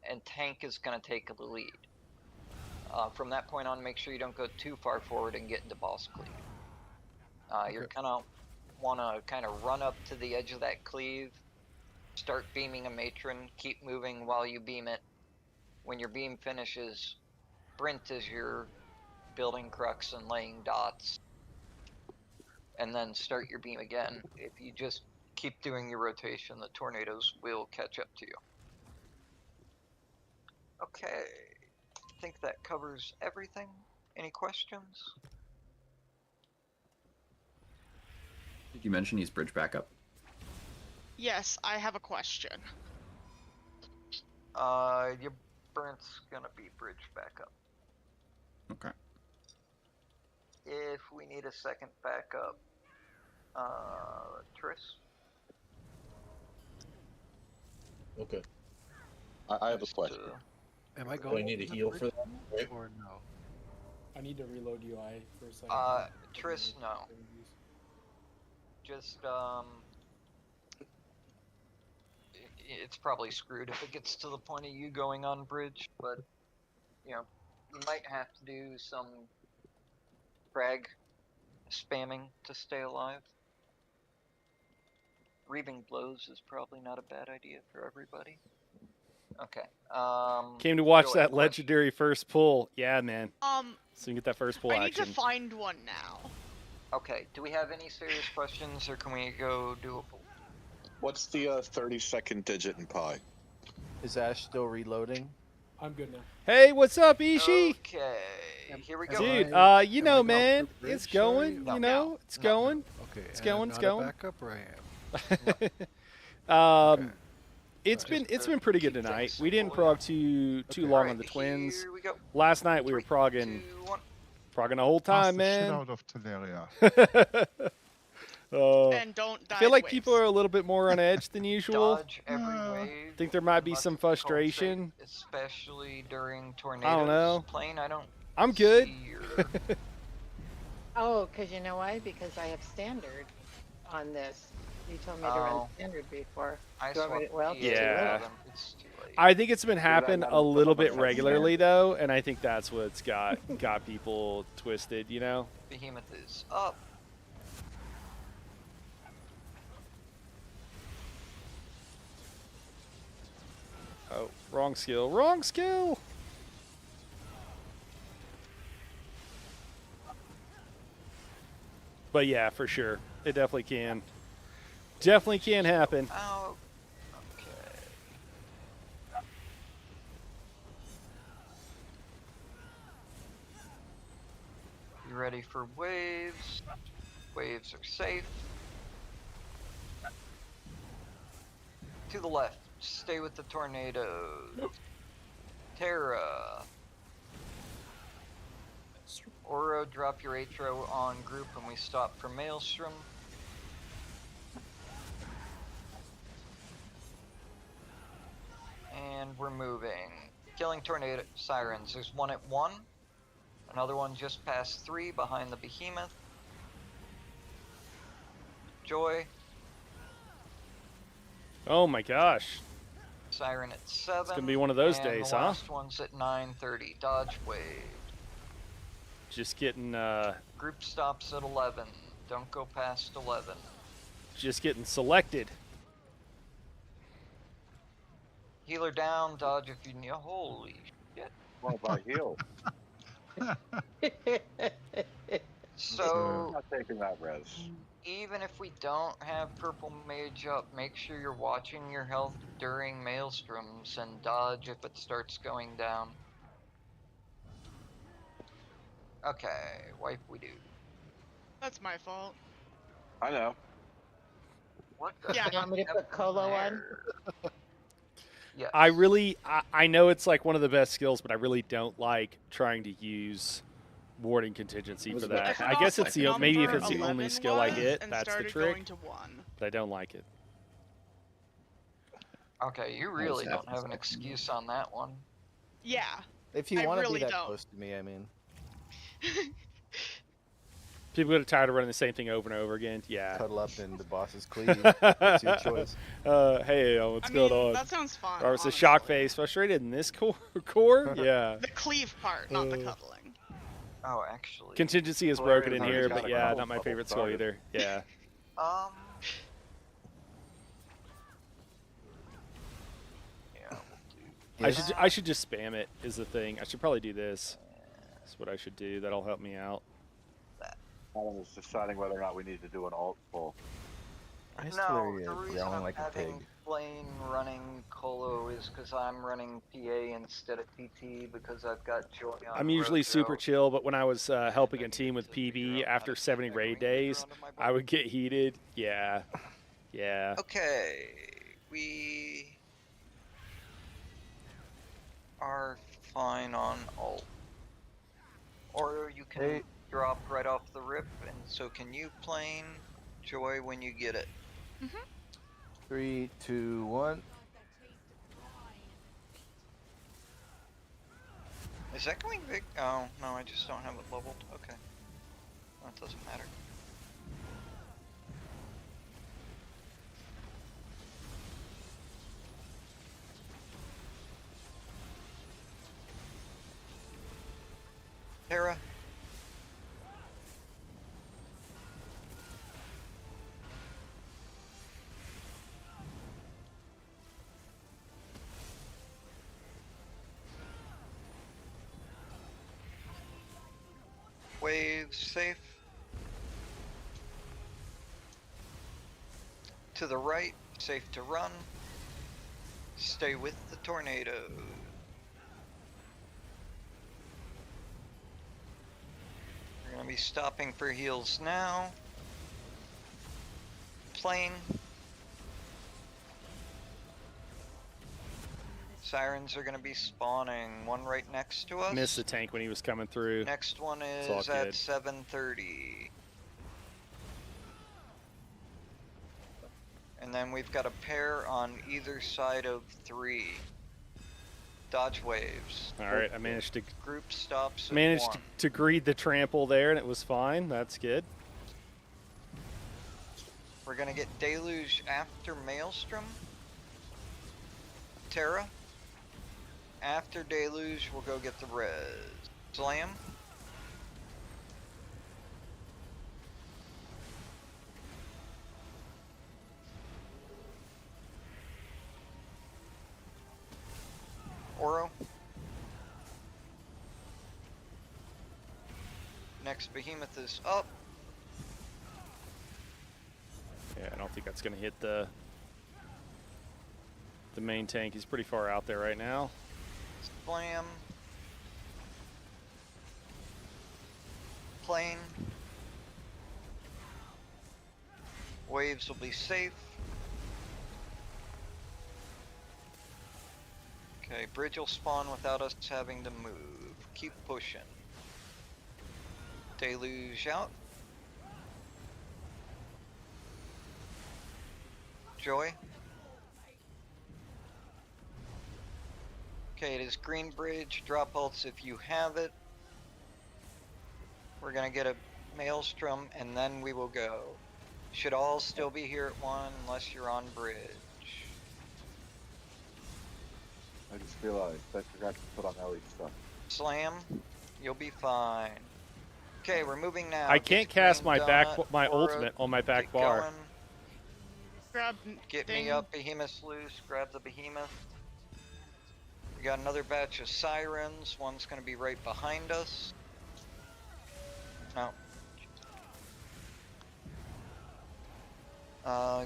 and tank is going to take the lead. From that point on, make sure you don't go too far forward and get into boss cleave. You're gonna want to kind of run up to the edge of that cleave, start beaming a matron, keep moving while you beam it. When your beam finishes, sprint as you're building crux and laying dots, and then start your beam again. If you just keep doing your rotation, the tornadoes will catch up to you. Okay, I think that covers everything. Any questions? Did you mention he's bridge backup? Yes, I have a question. Your burnt's gonna be bridge backup. Okay. If we need a second backup, Triss? Okay. I have a question. Am I Do going? I need a to heal bridge for that? Right? Or no? I need to reload UI for a second. Triss, no. Just, it's probably screwed if it gets to the point of you going on bridge, but, you know, you might have to do some frag spamming to stay alive. Reaving blows is probably not a bad idea for everybody. Okay. Came to watch Joey, that question. legendary first pull. Yeah, man. So you get that first pull I need action. to find one now. Okay, do we have any serious questions, or can we go do a pull? What's the 32nd digit in pi? Is Ash still reloading? I'm good now. Hey, what's up, Ishii? Okay, here we go. Dude, you know, man, it's going. No. You know, it's going. Okay. It's and going. I'm It's not going. A backup, or I am. It's been pretty good tonight. We didn't prog too long on the twins. Last night we were progging the whole time, Pass the shit man. out of Teleria. And don't die I feel to like waves. people are a little bit more on edge than usual. Dodge every wave. I think there might be unless some it's called frustration. safe, especially during tornadoes. I don't know. Plane, I'm good. see your- Oh, because you know why? Because I have standard on this. You told me to run standard before. I Do you want me to- well, it's too Yeah. late. It's too late. I think it's been happening a little bit regularly though, and I think that's what's got people twisted. You know. Behemoth is up. Oh, wrong skill. Wrong skill. But yeah, for sure. It definitely can. Definitely can happen. Oh, okay. You ready for waves? Waves are safe. To the left. Stay with the tornadoes. Terra. Oro, drop your Atro on group when we stop for Maelstrom. And we're moving. Killing tornado sirens. There's one at 1. Another one just past 3 behind the behemoth. Joy. Oh my gosh. Siren at 7. It's gonna be one of those and days, the huh? last one's at 9:30. Dodge wave. Just getting Group stops at 11. Don't go past 11. just getting selected. Healer down. Dodge if you need. Holy shit. Well, by heal. So not taking that res. even if we don't have purple mage up, make sure you're watching your health during maelstroms and dodge if it starts going down. Okay, wipe we do. That's my fault. I know. What the Yeah. You want me to put Colo on? Yes. I know it's like one of the best skills, but I really don't like trying to use warding contingency for that. I I guess forgot it's what the maybe if number it's the only 11 skill I was hit, and that's the started trick. going to 1. But I don't like it. Okay, you really don't have an excuse on that one. Yeah. If you I want to really be that don't. close to me, I mean. People get tired of running the same thing over and over again. Yeah. Cuddle up in the boss's cleave. It's your choice. Hey, what's going on? That sounds fun. Or it's a shock face. Frustrated in this core? Yeah. The cleave part, not the cuddling. Oh, actually. Contingency is broken in here, but yeah, not my favorite skill either. Yeah. Yeah. I should just spam it is the thing. I should probably do this. That's what I should do. That'll help me out. Adam is deciding whether or not we need to do an alt pull. No, the reason I'm having Flame running Colo is because I'm running PA instead of TT because I've got Joy on I'm usually Rojo. super chill, but when I was helping a team with PB after 70 raid days, I would get heated. Yeah. Yeah. Okay, we are fine on alt. Or you can drop right off the rip, and so can you, Plane, Joy, when you get it. 3, 2, 1. Is that going big? Oh, no, I just don't have it leveled. Okay. That doesn't matter. Tara. Waves safe. To the right, safe to run. Stay with the tornado. We're gonna be stopping for heals now. Plane. Sirens are gonna be spawning. One right next to us. Missed the tank when he was coming through. Next one It's all is at good. 7:30. And then we've got a pair on either side of 3. Dodge waves. All right, I managed to Group stops at managed 1. to greed the trample there, and it was fine. That's good. We're gonna get Deluge after Maelstrom. Terra. After Deluge, we'll go get the res. Slam. Oro. Next behemoth is up. Yeah, I don't think that's going to hit the main tank. He's pretty far out there right now. Slam. Plane. Waves will be safe. Okay, bridge will spawn without us having to move. Keep pushing. Deluge out. Joy. Okay, it is green bridge. Drop ults if you have it. We're gonna get a Maelstrom and then we will go. Should all still be here at 1 unless you're on bridge. I just realized I forgot to put on Ellie's stuff. Slam, you'll be fine. Okay, we're moving now. I can't cast my Donut, my Aura, ultimate on my back get bar. going. Grab Get ding. me up, Behemoth loose, grab the Behemoth. We got another batch of Sirens, one's gonna be right behind us. No,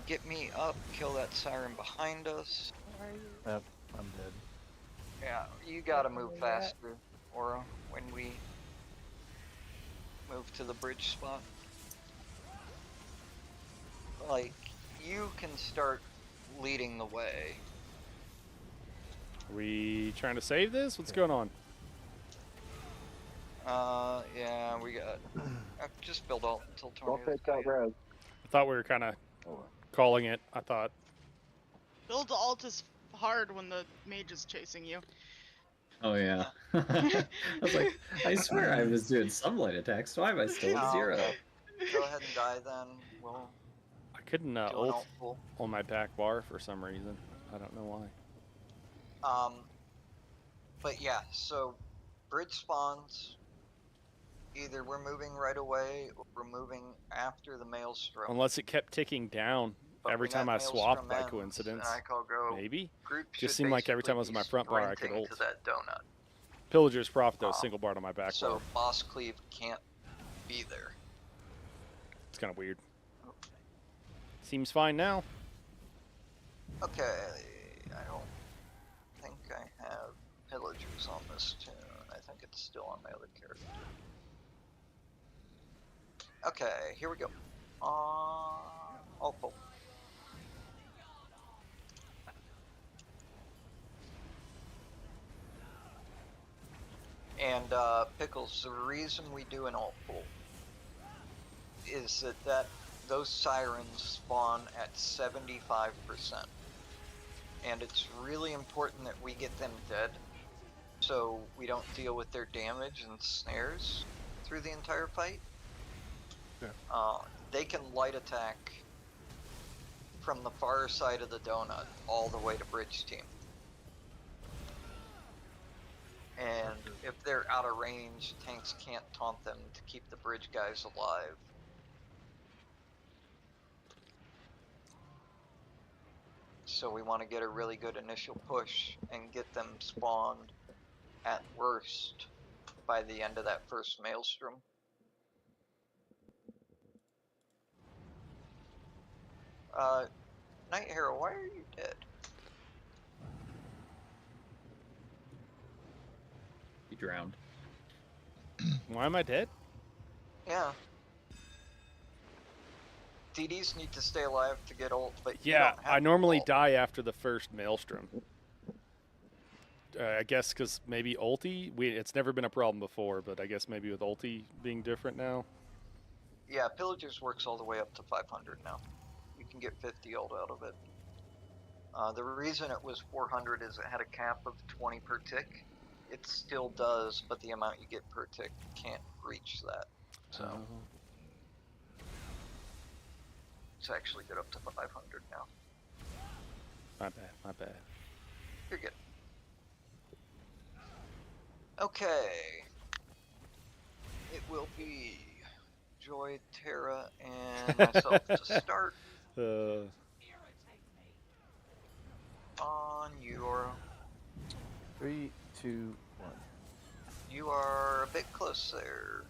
Get me up, kill that siren behind us. Where are you? Yep, I'm dead. Yeah, you gotta move Where are you at? faster, Aura, when we move to the bridge spot. Like, you can start leading the way. Are we trying to save this? What's going on? Yeah, we got. Just build alt until Don't tornadoes. take out res. I thought we were kind of calling it. I thought. Build alt is hard when the mage is chasing you. Oh yeah. I was like, I swear I was doing some light attacks. Why am I still at Oh, 0? okay. Go ahead and die then. We'll I couldn't do an ult alt pull. on my back bar for some reason. I don't know why. But yeah, so bridge spawns. Either we're moving right away or we're moving after the maelstrom. Unless it kept ticking down But every when time that I swapped maelstrom by ends, coincidence. and I call go, Maybe? group Just should seemed like every time I was basically in my front bar, I could sprinting ult. to that donut. Pillager's Prophet, though, single bar on my back So bar. boss cleave can't be there. It's kind of weird. Seems fine now. Okay, I don't think I have pillagers on this tune. I think it's still on my other character. Okay, here we go. Opal. And Pickles, the reason we do an alt pull is that those sirens spawn at 75%. And it's really important that we get them dead so we don't deal with their damage and snares through the entire fight. Yeah. They can light attack from the far side of the donut all the way to bridge team. And if they're out of range, tanks can't taunt them to keep the bridge guys alive. So we want to get a really good initial push and get them spawned at worst by the end of that first maelstrom. Night Hero, why are you dead? He drowned. Why am I dead? Yeah. DDs need to stay alive to get ult, but you Yeah, don't have I normally ult. die after the first maelstrom. I guess because maybe ulti, it's never been a problem before, but I guess maybe with ulti being different now. Yeah, Pillagers works all the way up to 500 now. You can get 50 ult out of it. The reason it was 400 is it had a cap of 20 per tick. It still does, but the amount you get per tick can't reach that. So it's actually good up to 500 now. My bad, my bad. You're good. Okay. It will be Joy, Terra, and myself to start. On your 3, 2, 1. You are a bit close there.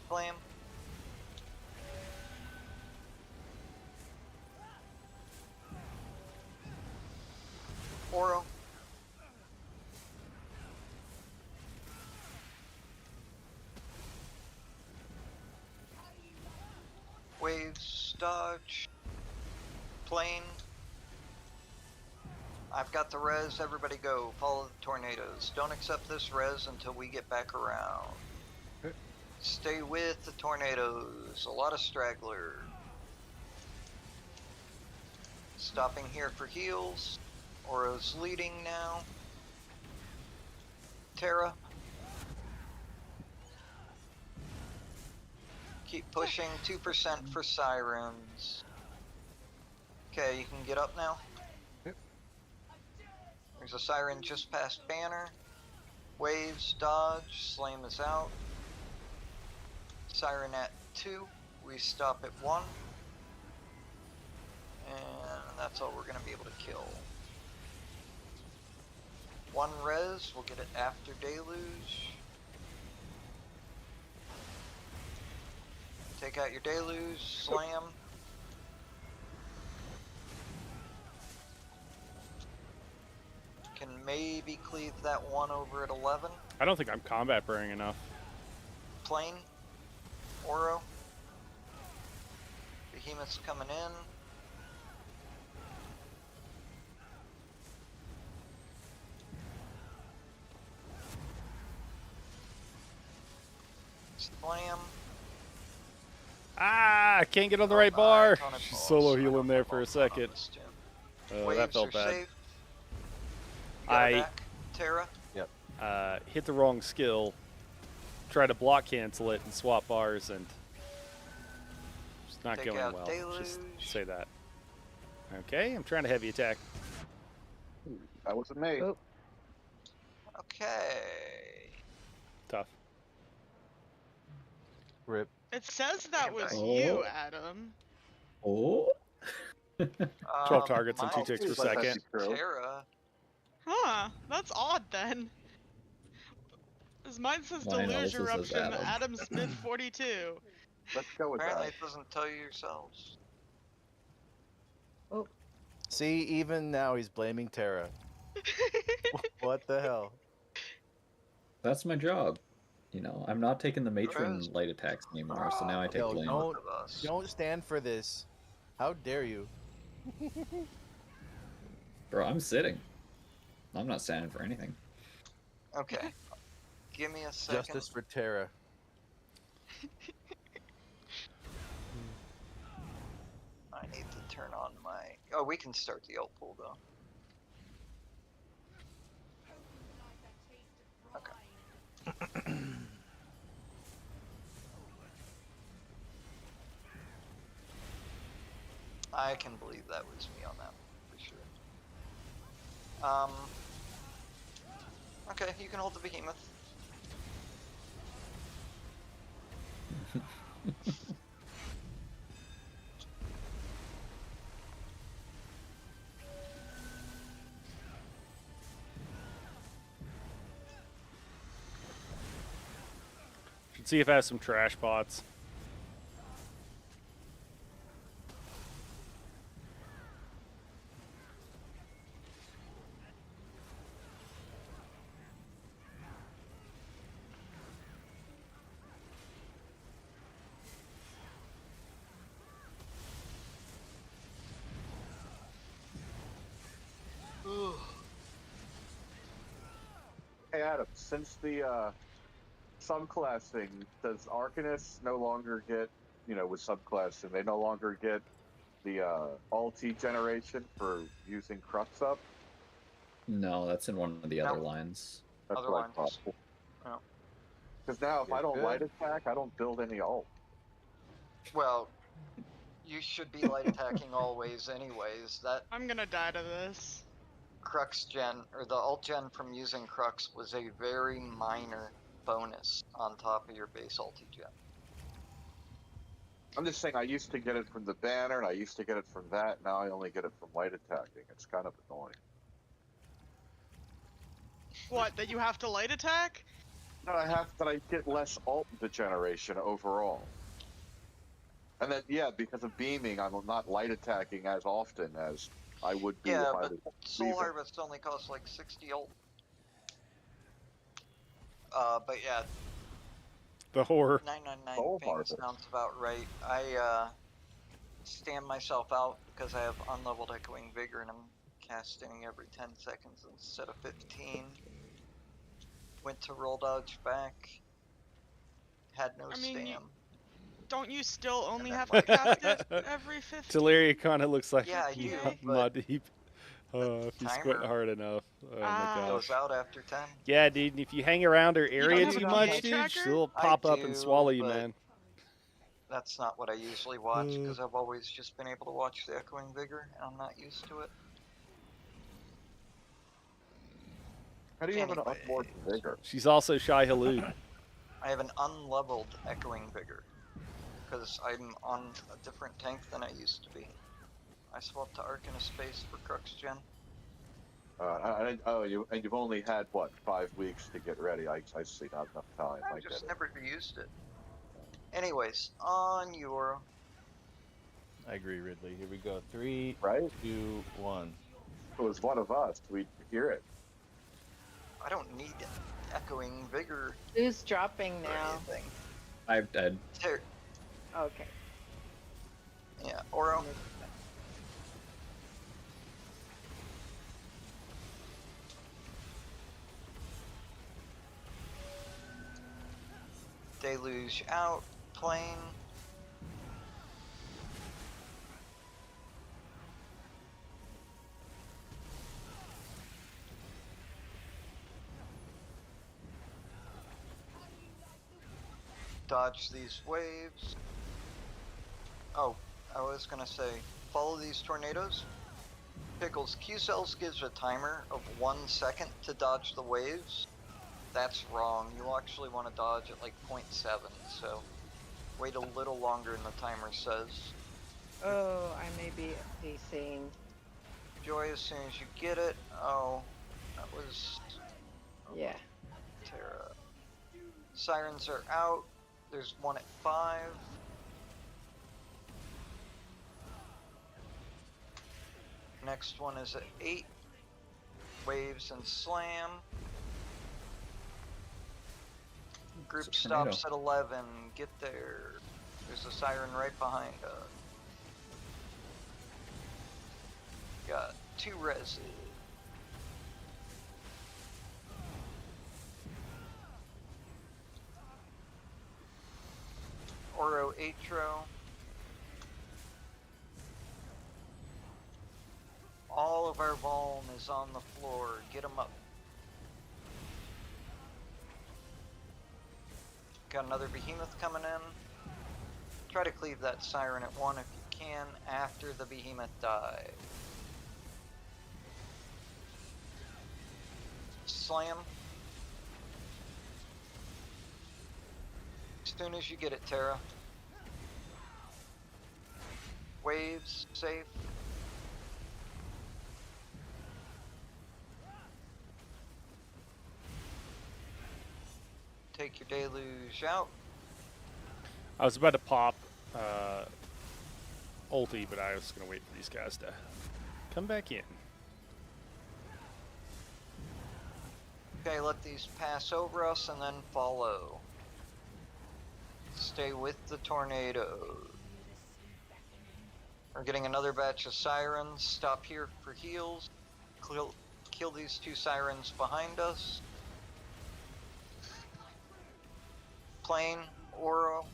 Slam. Oro. Waves, dodge, plane. I've got the res, everybody go, follow the tornadoes. Don't accept this res until we get back around. Okay. Stay with the tornadoes, a lot of straggler. Stopping here for heals. Oro's leading now. Terra. Keep pushing, 2% for sirens. Okay, you can get up now. Yep. There's a siren just past banner. Waves, dodge, Slame is out. Siren at 2, we stop at 1. And that's all we're going to be able to kill. 1 res, we'll get it after Deluge. Take out your Deluge, slam. Can maybe cleave that one over at 11. I don't think I'm combat burning enough. Plane. Oro. Behemoth's coming in. Slam. Ah, I can't get on the right bar. Solo healing there for a second. Oh, that felt bad. Safe. I Terra. Yep. Hit the wrong skill. Try to block cancel it and swap bars, and it's not going well. Just say that. Okay, I'm trying to heavy attack. That wasn't me. Oop. Okay. Tough. Rip. It says that was Oh. you, Adam. Oh. 12 targets and 2 ticks per second. Terra. Huh, that's odd then. As mine says Mine Deluge also says Eruption, Adam. Adam Smith 42. Let's go with Apparently that. it doesn't tell you yourselves. See, even now he's blaming Terra. What the hell? That's my job. You know, I'm not taking the matron light attacks anymore, so now I take Yo, blame. don't stand for this. How dare you? Bro, I'm sitting. I'm not standing for anything. Okay. Give me a second. Justice for Terra. I need to turn on my... Oh, we can start the ult pool though. Okay. I can believe that was me on that one, for sure. Okay, you can hold the behemoth. Should see if it has some trash bots. Hey Adam, since the subclassing, does Arcanist no longer get, you know, with subclassing, they no longer get the ulti generation for using Crux up? No, that's in one of the other lines. That's Other what lines. I thought. No. Because now if I don't good. light attack, I don't build any ult. Well, you should be light attacking always anyways. That I'm gonna die to this. Crux gen, or the ult gen from using Crux was a very minor bonus on top of your base ulti gen. I'm just saying I used to get it from the banner, and I used to get it from that, now I only get it from light attacking. It's kind of annoying. What, that you have to light attack? No, I get less ult degeneration overall. And then, yeah, because of beaming, I'm not light attacking as often as I would be Yeah, if I but was Soul leaving. Harvest only costs like 60 ult. But yeah, The horror. 999 Soul ping Harvest. sounds about right. I stand myself out because I have unleveled Echoing Vigor and I'm casting every 10 seconds instead of 15. Went to roll dodge back. Had no I mean, stam. Don't you still only then have my- to cast it every 15? Teleria kind of looks like Yeah, I do, mud but deep. If you squint timer hard enough. Oh my gosh. goes out after 10. Yeah, dude, and if you hang around her don't area have too a much, PA dude, tracker? she'll I pop up do, and swallow you, but- man. That's not what I usually watch because I've always just been able to watch the Echoing Vigor and I'm not used to it. How do you have an Anyway. unmoored vigor? She's also Shy Halud. I have an unleveled Echoing Vigor because I'm on a different tank than I used to be. I swapped to Arcanist Space for Crux Gen. You've only had what 5 weeks to get ready. I see, not enough time. I I get just it. never used it. Anyways, on your. I agree, Ridley. Here we go. 3, Right? 2, 1. If it was one of us, we'd hear it. I don't need echoing vigor. Who's dropping or now? anything. I've dead. Okay. Yeah, Oro. Deluge out, plane. Dodge these waves. Oh, I was gonna say, follow these tornadoes. Pickles, Q-Cells gives a timer of 1 second to dodge the waves. That's wrong. You actually want to dodge at like 0.7, so wait a little longer than the timer says. Oh, I may be DCing. Joy as soon as you get it. Oh, that was Yeah. Terra. Sirens are out. There's one at 5. Next one is at 8. Waves and slam. Group It's a tornado. stops at 11. Get there. There's a siren right behind us. Got 2 reses. Oro Atro. All of our Voln is on the floor. Get them up. Got another Behemoth coming in. Try to cleave that Siren at 1 if you can after the Behemoth dies. Slam. As soon as you get it, Terra. Waves, safe. Take your deluge out. I was about to pop ulti, but I was going to wait for these guys to come back in. Okay, let these pass over us and then follow. Stay with the tornado. We're getting another batch of sirens. Stop here for heals. Kill these 2 sirens behind us. Plane, Oro.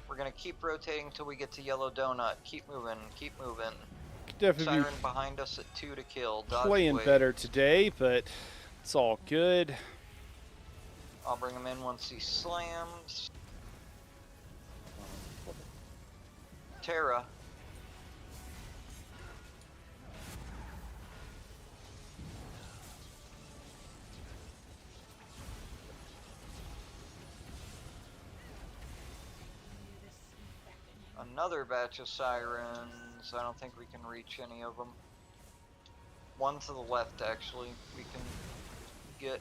We're gonna keep rotating till we get to Yellow Donut. Keep moving, keep moving. Definitely Siren behind us at 2 to kill. Dodge playing wave. better today, but it's all good. I'll bring him in once he slams. Terra. Another batch of sirens. I don't think we can reach any of them. One to the left, actually. We can get.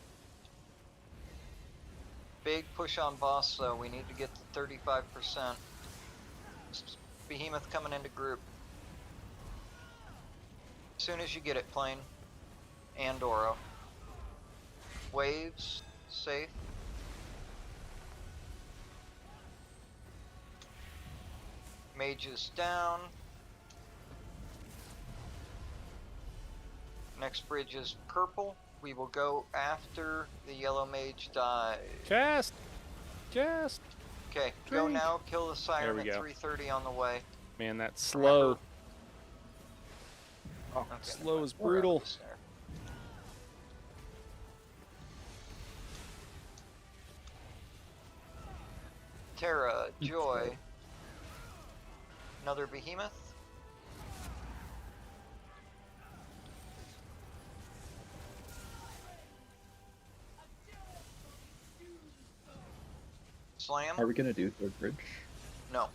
Big push on boss, though. We need to get to 35%. Behemoth coming into group. As soon as you get it, plane. And Oro. Waves. Safe. Mage is down. Next bridge is purple. We will go after the yellow mage dies. Cast! Cast! Okay, go Drink. now. Kill the siren There we at go. 3:30 on the way. Man, that slow. Oh, okay, Slow is we're out of brutal. this there. Terra, Joy. Another behemoth. Slam. Are we gonna do third bridge? No.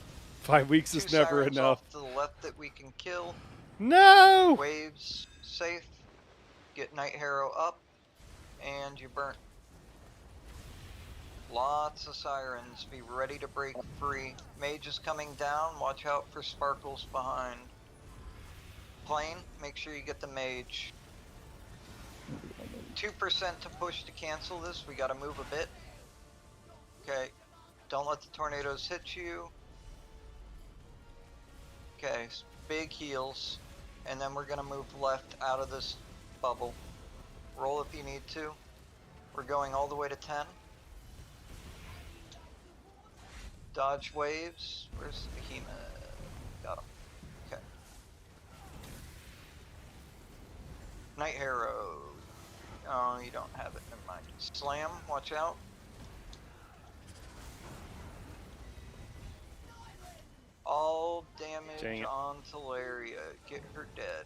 5 weeks 2 is never sirens enough. off to the left left that we can kill. No! Waves safe. Get Night Harrow up. And you burn. Lots of sirens. Be ready to break free. Mage is coming down. Watch out for sparkles behind. Plane, make sure you get the mage. 2% to push to cancel this. We gotta move a bit. Okay. Don't let the tornadoes hit you. Okay, big heals. And then we're gonna move left out of this bubble. Roll if you need to. We're going all the way to 10. Dodge waves. Where's the behemoth? Got him. Okay. Night Harrow. Oh, you don't have it. Never mind. Slam. Watch out. All damage Dang it. on Teleria. Get her dead.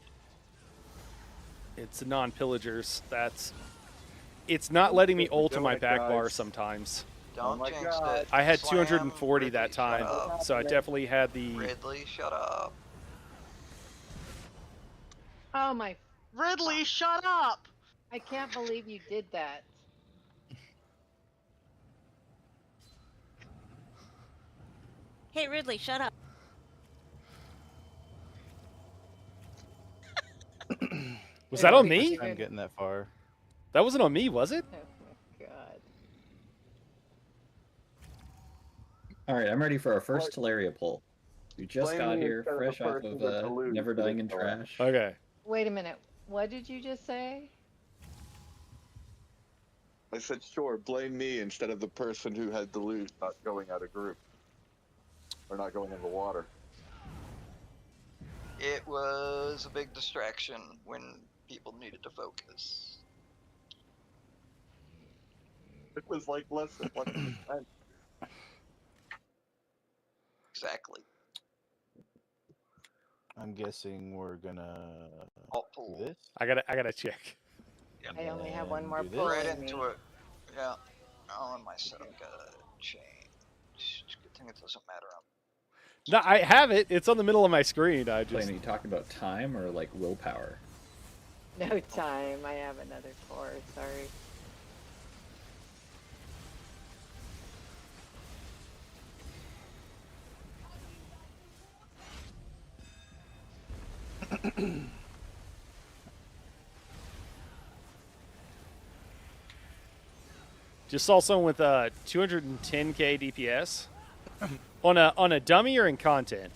It's non-pillagers. It's not letting me ult on my back bar guys. sometimes. Don't jinx it. I had Slam, 240 that Ridley, time, shut up. so I definitely had the. Ridley, shut up. Oh my! Ridley, shut up! I can't believe you did that. Hey, Ridley, shut up. Was that on First me? time getting that far. That wasn't on me, was it? Oh my god. Alright, I'm ready for our first Teleria pull. You just Blame got me here, instead of fresh the off person of with the loot Never for Dying this in one. Trash. Okay. Wait a minute. What did you just say? I said, sure, blame me instead of the person who had the loot not going out of group. Or not going in the water. It was a big distraction when people needed to focus. It was like less than 1%. Exactly. I'm guessing we're gonna I'll do pull. this. I gotta check. I only have one And more do pull this. Right in into me. it. Yeah. Oh, and my setup got changed. Good thing it doesn't matter. No, I have it. It's on the middle of my screen. I Blame, just. are you talking about time or like willpower? No time. I have another 4. Sorry. Just saw someone with 210k DPS on a dummy or in content.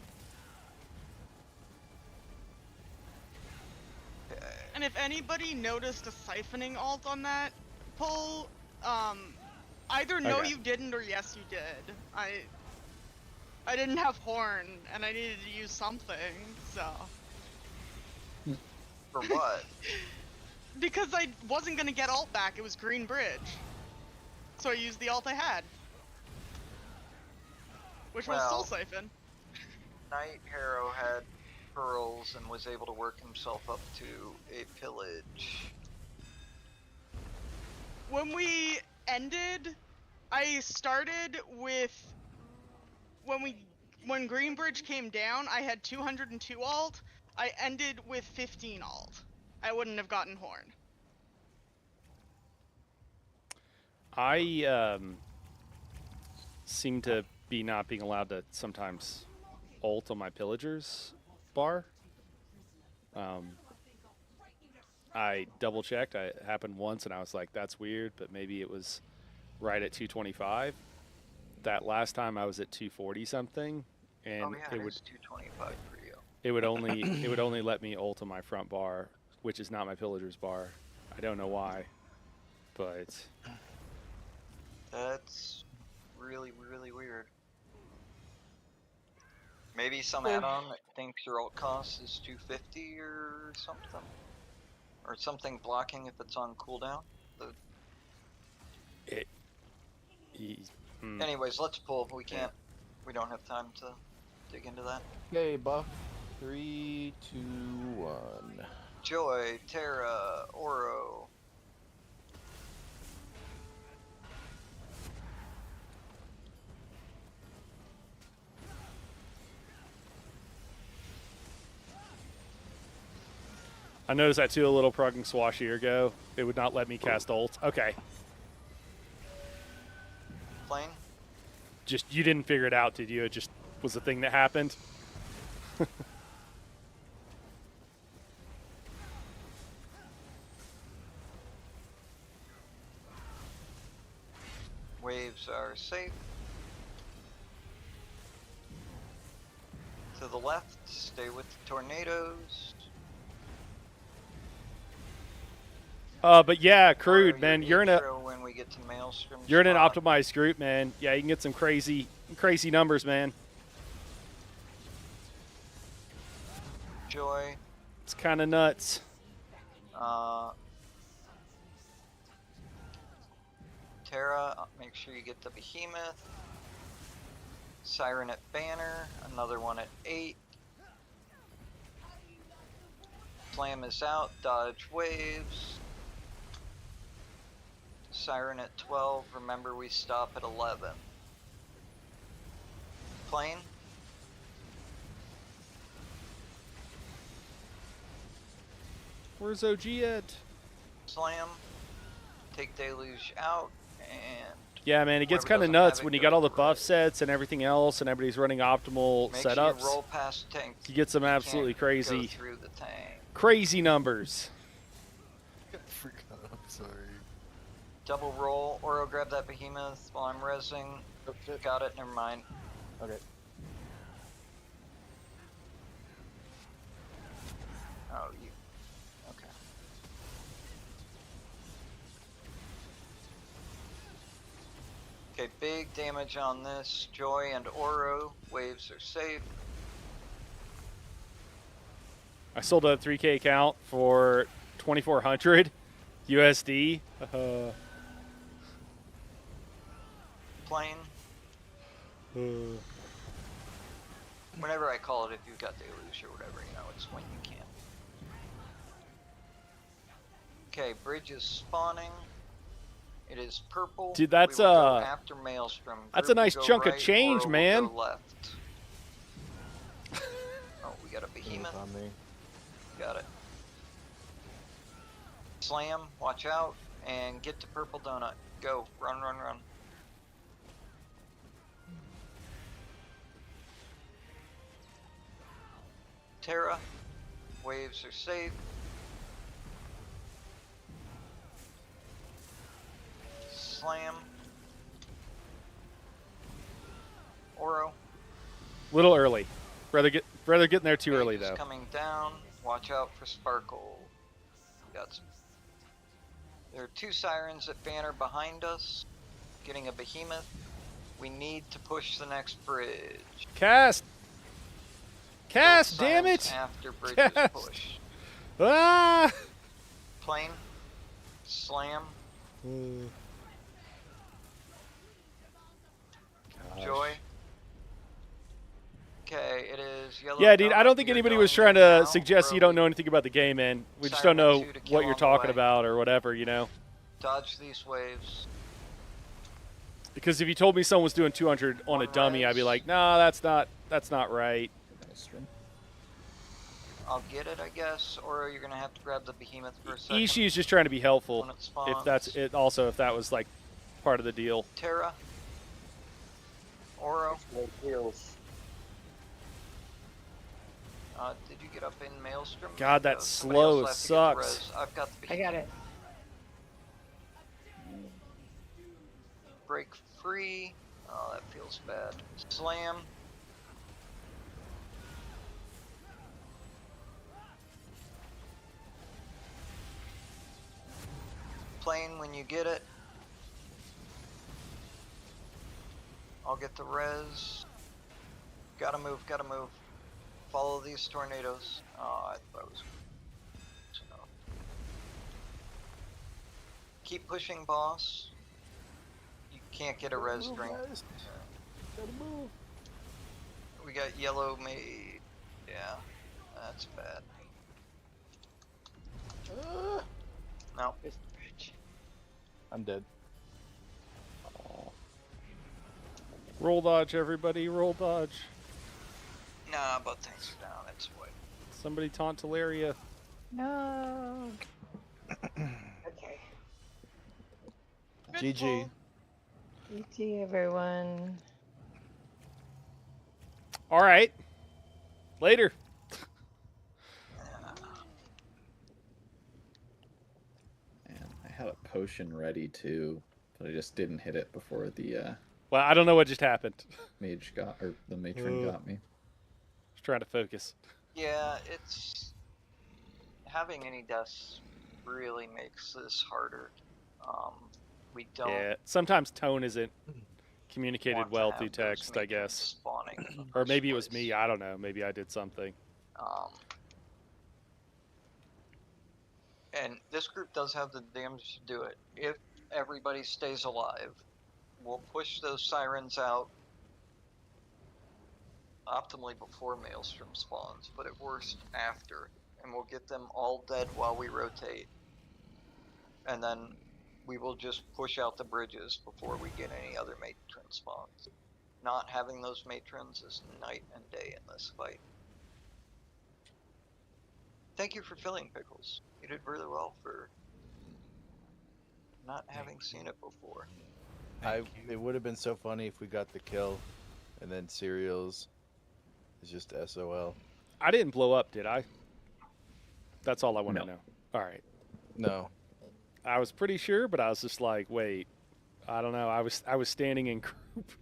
And if anybody noticed a siphoning alt on that pull, either no Okay. you didn't or yes you did. I didn't have horn and I needed to use something, so. For what? Because I wasn't gonna get alt back, it was Green Bridge. So I used the alt I had. Which was Soul Siphon. Night Harrow had pearls and was able to work himself up to a pillage. When we ended, I started with when Greenbridge came down, I had 202 alt. I ended with 15 alt. I wouldn't have gotten horn. I seem to be not being allowed to sometimes ult on my pillagers bar. I double checked. It happened once, and I was like, "That's weird," but maybe it was right at 225. That last time I was at 240 something, and Oh yeah, it it would is 225 for you. it would only let me ult on my front bar, which is not my pillagers bar. I don't know why, but That's really, really weird. Maybe some add-on that thinks your alt cost is 250 or something? Or something blocking if it's on cooldown? Anyways, let's pull. We can't. We don't have time to dig into that. Okay, buff. 3, 2, 1. Joy, Terra, Oro. I noticed that too a little prog and swash a year ago. It would not let me cast ult. Okay. Plane. Just, you didn't figure it out, did you? It just was a thing that happened? Waves are safe. To the left, stay with the tornadoes. But yeah, crude, Or man. your You're in a intro when we get to Maelstrom you're in an spot. optimized group, man. Yeah, you can get some crazy numbers, man. Joy. It's kind of nuts. Terra, make sure you get the Behemoth. Siren at Banner, another one at 8. Slam is out, dodge waves. Siren at 12, remember we stop at 11. Plane. Where's OG at? Slam. Take Deluge out, and Yeah, man, it gets whoever kind of doesn't have nuts it, when you go got all the for buff it. sets and everything else, and everybody's running optimal Make sure setups. you roll past tank. You get some You can't absolutely go crazy, through the tank. crazy numbers. I forgot. I'm sorry. Double roll. Oro, grab that Behemoth while I'm rezzing. Oh, shit. Got it, never mind. Okay. Oh, you. Okay. Okay, big damage on this. Joy and Oro. Waves are safe. I sold a 3K account for 2,400 USD. Plane. Whenever I call it, if you've got Deluge or whatever, you know, it's when you can. Okay, bridge is spawning. It is purple. Dude, that's we will go after Maelstrom. that's Group a will nice go chunk of right, change, Oro will man. go left. Oh, we got a Behemoth. On me. Got it. Slam, watch out, and get to purple donut. Go, run, run, run. Terra, waves are safe. Slam. Oro. Little early. Rather getting there too early Wave is though. coming down. Watch out for Sparkle. Got some. There are 2 sirens at Banner behind us. Getting a Behemoth. We need to push the next bridge. Cast. Cast, Both damn sirens it! After bridge Cast. is pushed. Ah! Plane. Slam. Joy. Okay, it is yellow. Yeah, dude, I donut. don't think You're anybody was going trying in to now. suggest you don't know anything about the game, man. We just don't Siren know at 2 to kill what you're on the talking way. about or whatever, you know? Dodge these waves. Because if you told me someone was doing 200 on a One dummy, I'd be res. like, nah, that's not right. I'll get it, I guess, or you're gonna have to grab the Behemoth for a second. Ishi is just trying to be helpful. When it spawns. If that's it, also if that was like part of the deal. Terra. Oro. No heals. Did you get up in Maelstrom? God, that Somebody else slow will have to get the sucks. res. I've got the I got it. Break free. Oh, that feels bad. Slam. Plane when you get it. I'll get the res. Gotta move, gotta move. Follow these tornadoes. Oh, I thought it was. No. Keep pushing, boss. You can't get a res drink. We got yellow made. Yeah, that's bad. No. I'm dead. Roll dodge, everybody. Roll dodge. Nah, but things are down. It's what. Somebody taunt Teleria. No. Okay. Good GG. pull. GG, everyone. All right. Later. And I had a potion ready too, but I just didn't hit it before the Well, I don't know what just happened. mage got or the matron got me. Just trying to focus. Yeah, it's having any deaths really makes this harder. We don't. Yeah. Sometimes tone isn't communicated want to well have through those text, I matrons guess. spawning in the Or first maybe it was place. me. I don't know. Maybe I did something. And this group does have the damage to do it. If everybody stays alive, we'll push those sirens out optimally before Maelstrom spawns, but at worst after. And we'll get them all dead while we rotate. And then we will just push out the bridges before we get any other matron spawns. Not having those matrons is night and day in this fight. Thank you for filling, Pickles. You did really well for not having seen it before. It would have been so funny if we got the kill, and then Cereals is just SOL. I didn't blow up, did I? That's all I want to No. know. All right. No. I was pretty sure, but I was just like, wait, I don't know. I was standing in group.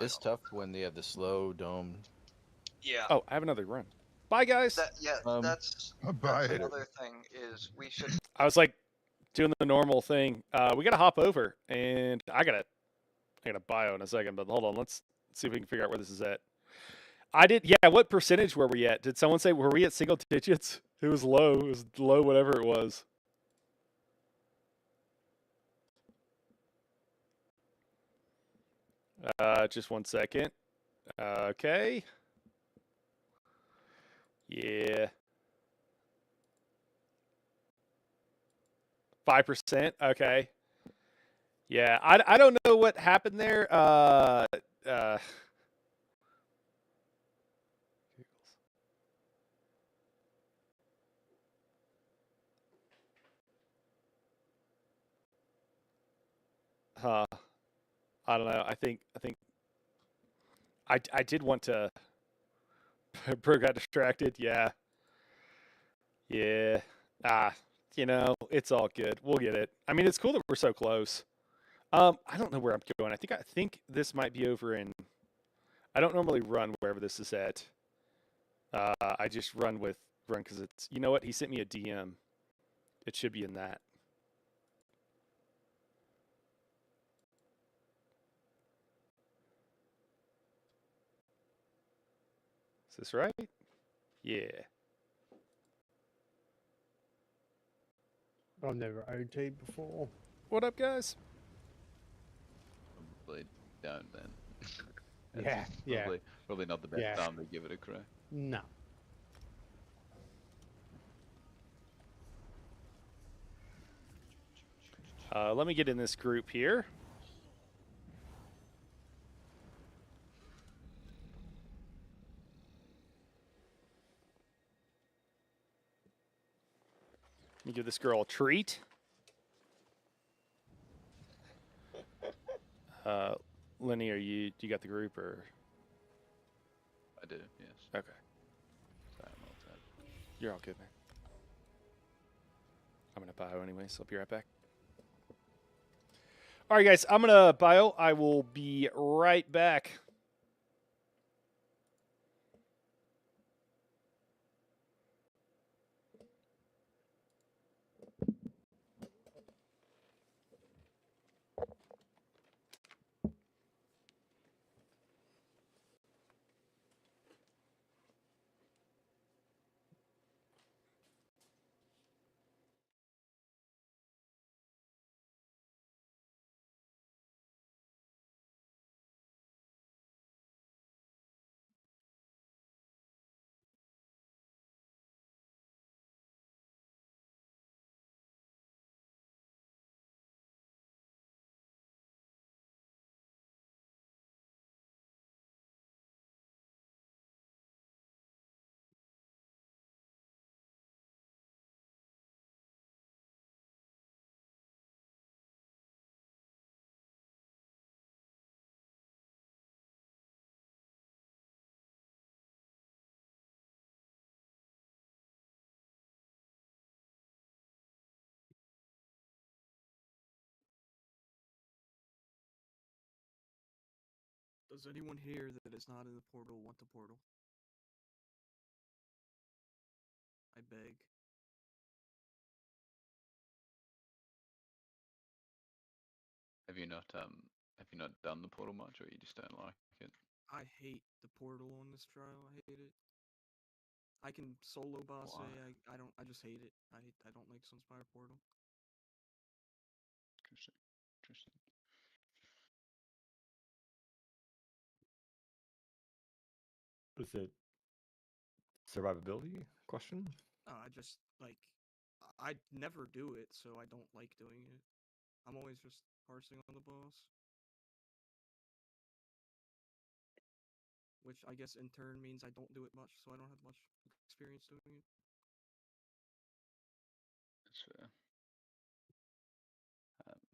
It's tough when they have the slow dome. Yeah. Oh, I have another run. Bye, guys. That's Bye. another thing is we should. I was like doing the normal thing. We gotta hop over, and I gotta bio in a second. But hold on, let's see if we can figure out where this is at. I did. Yeah. What percentage were we at? Did someone say were we at single digits? It was low. It was low, whatever it was. Just 1 second. Okay. Yeah. 5%. Okay. Yeah. I don't know what happened there. I don't know. I think I did want to. Bro got distracted. Yeah. Yeah. It's all good. We'll get it. I mean, it's cool that we're so close. I don't know where I'm going. I think this might be over in. I don't normally run wherever this is at. I just run because it's. You know what? He sent me a DM. It should be in that. Is this right? Yeah. I've never OT'd before. What up, guys? Probably don't then. Yeah, yeah. Probably not the best Yeah. time to give it a crack. No. Let me get in this group here. Let me give this girl a treat. Lenny, do you got the group or? I do, yes. Okay. Sorry, I'm all set. You're all good, man. I'm gonna bio anyway, so I'll be right back. All right, guys, I'm gonna bio. I will be right back. Does anyone here that is not in the portal want the portal? I beg. Have you not done the portal much, or you just don't like it? I hate the portal on this trial. I hate it. I can solo boss Why? I don't. I just hate it. I don't like Sunspire portal. Interesting. Interesting. Is it survivability question? I just like I never do it, so I don't like doing it. I'm always just parsing on the boss. Which I guess in turn means I don't do it much, so I don't have much experience doing it. That's fair.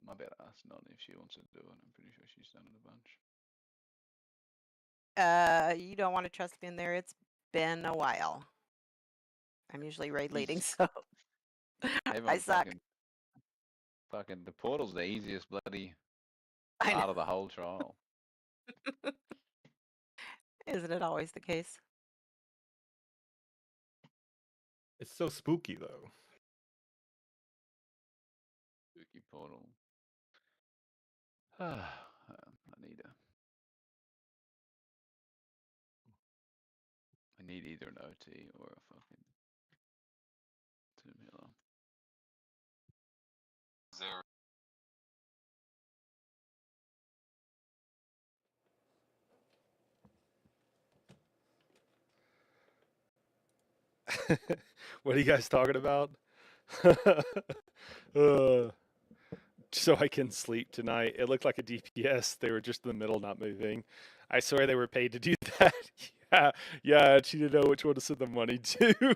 My better ask Noni if she wants to do it. I'm pretty sure she's done it a bunch. You don't want to trust me in there. It's been a while. I'm usually raid leading, Easy. so Everyone I suck. Fucking the portal's the easiest bloody I part know. of the whole trial. Isn't it always the case? It's so spooky though. Spooky portal. I need either an OT or a fucking Tomb Healer. There. What are you guys talking about? So I can sleep tonight. It looked like a DPS. They were just in the middle, not moving. I swear they were paid to do that. Yeah. She didn't know which one to send the money to.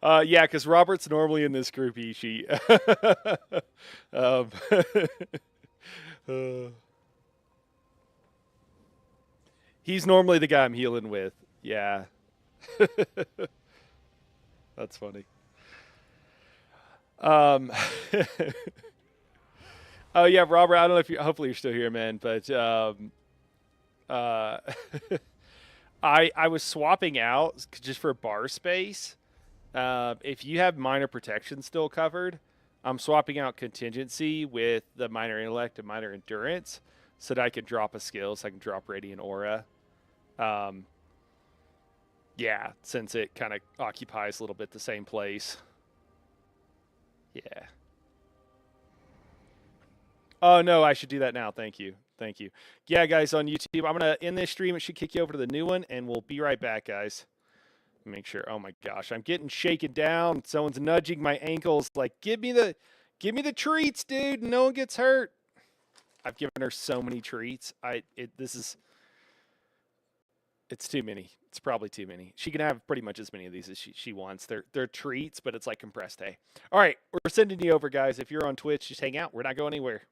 Yeah, because Robert's normally in this group, Ishi. He's normally the guy I'm healing with. Yeah. That's funny. Oh yeah, Robert. I don't know if you. Hopefully you're still here, man. But I was swapping out just for bar space. If you have minor protection still covered, I'm swapping out contingency with the minor intellect and minor endurance, so that I can drop a skill. So I can drop radiant aura. Yeah, since it kind of occupies a little bit the same place. Yeah. Oh, no, I should do that now. Thank you. Thank you. Yeah, guys, on YouTube, I'm going to end this stream. It should kick you over to the new one, and we'll be right back, guys. Make sure. Oh, my gosh. I'm getting shaken down. Someone's nudging my ankles. Like, give me the treats, dude. No one gets hurt. I've given her so many treats. It's too many. It's probably too many. She can have pretty much as many of these as she wants. They're treats, but it's like compressed hay. All right, we're sending you over, guys. If you're on Twitch, just hang out. We're not going anywhere.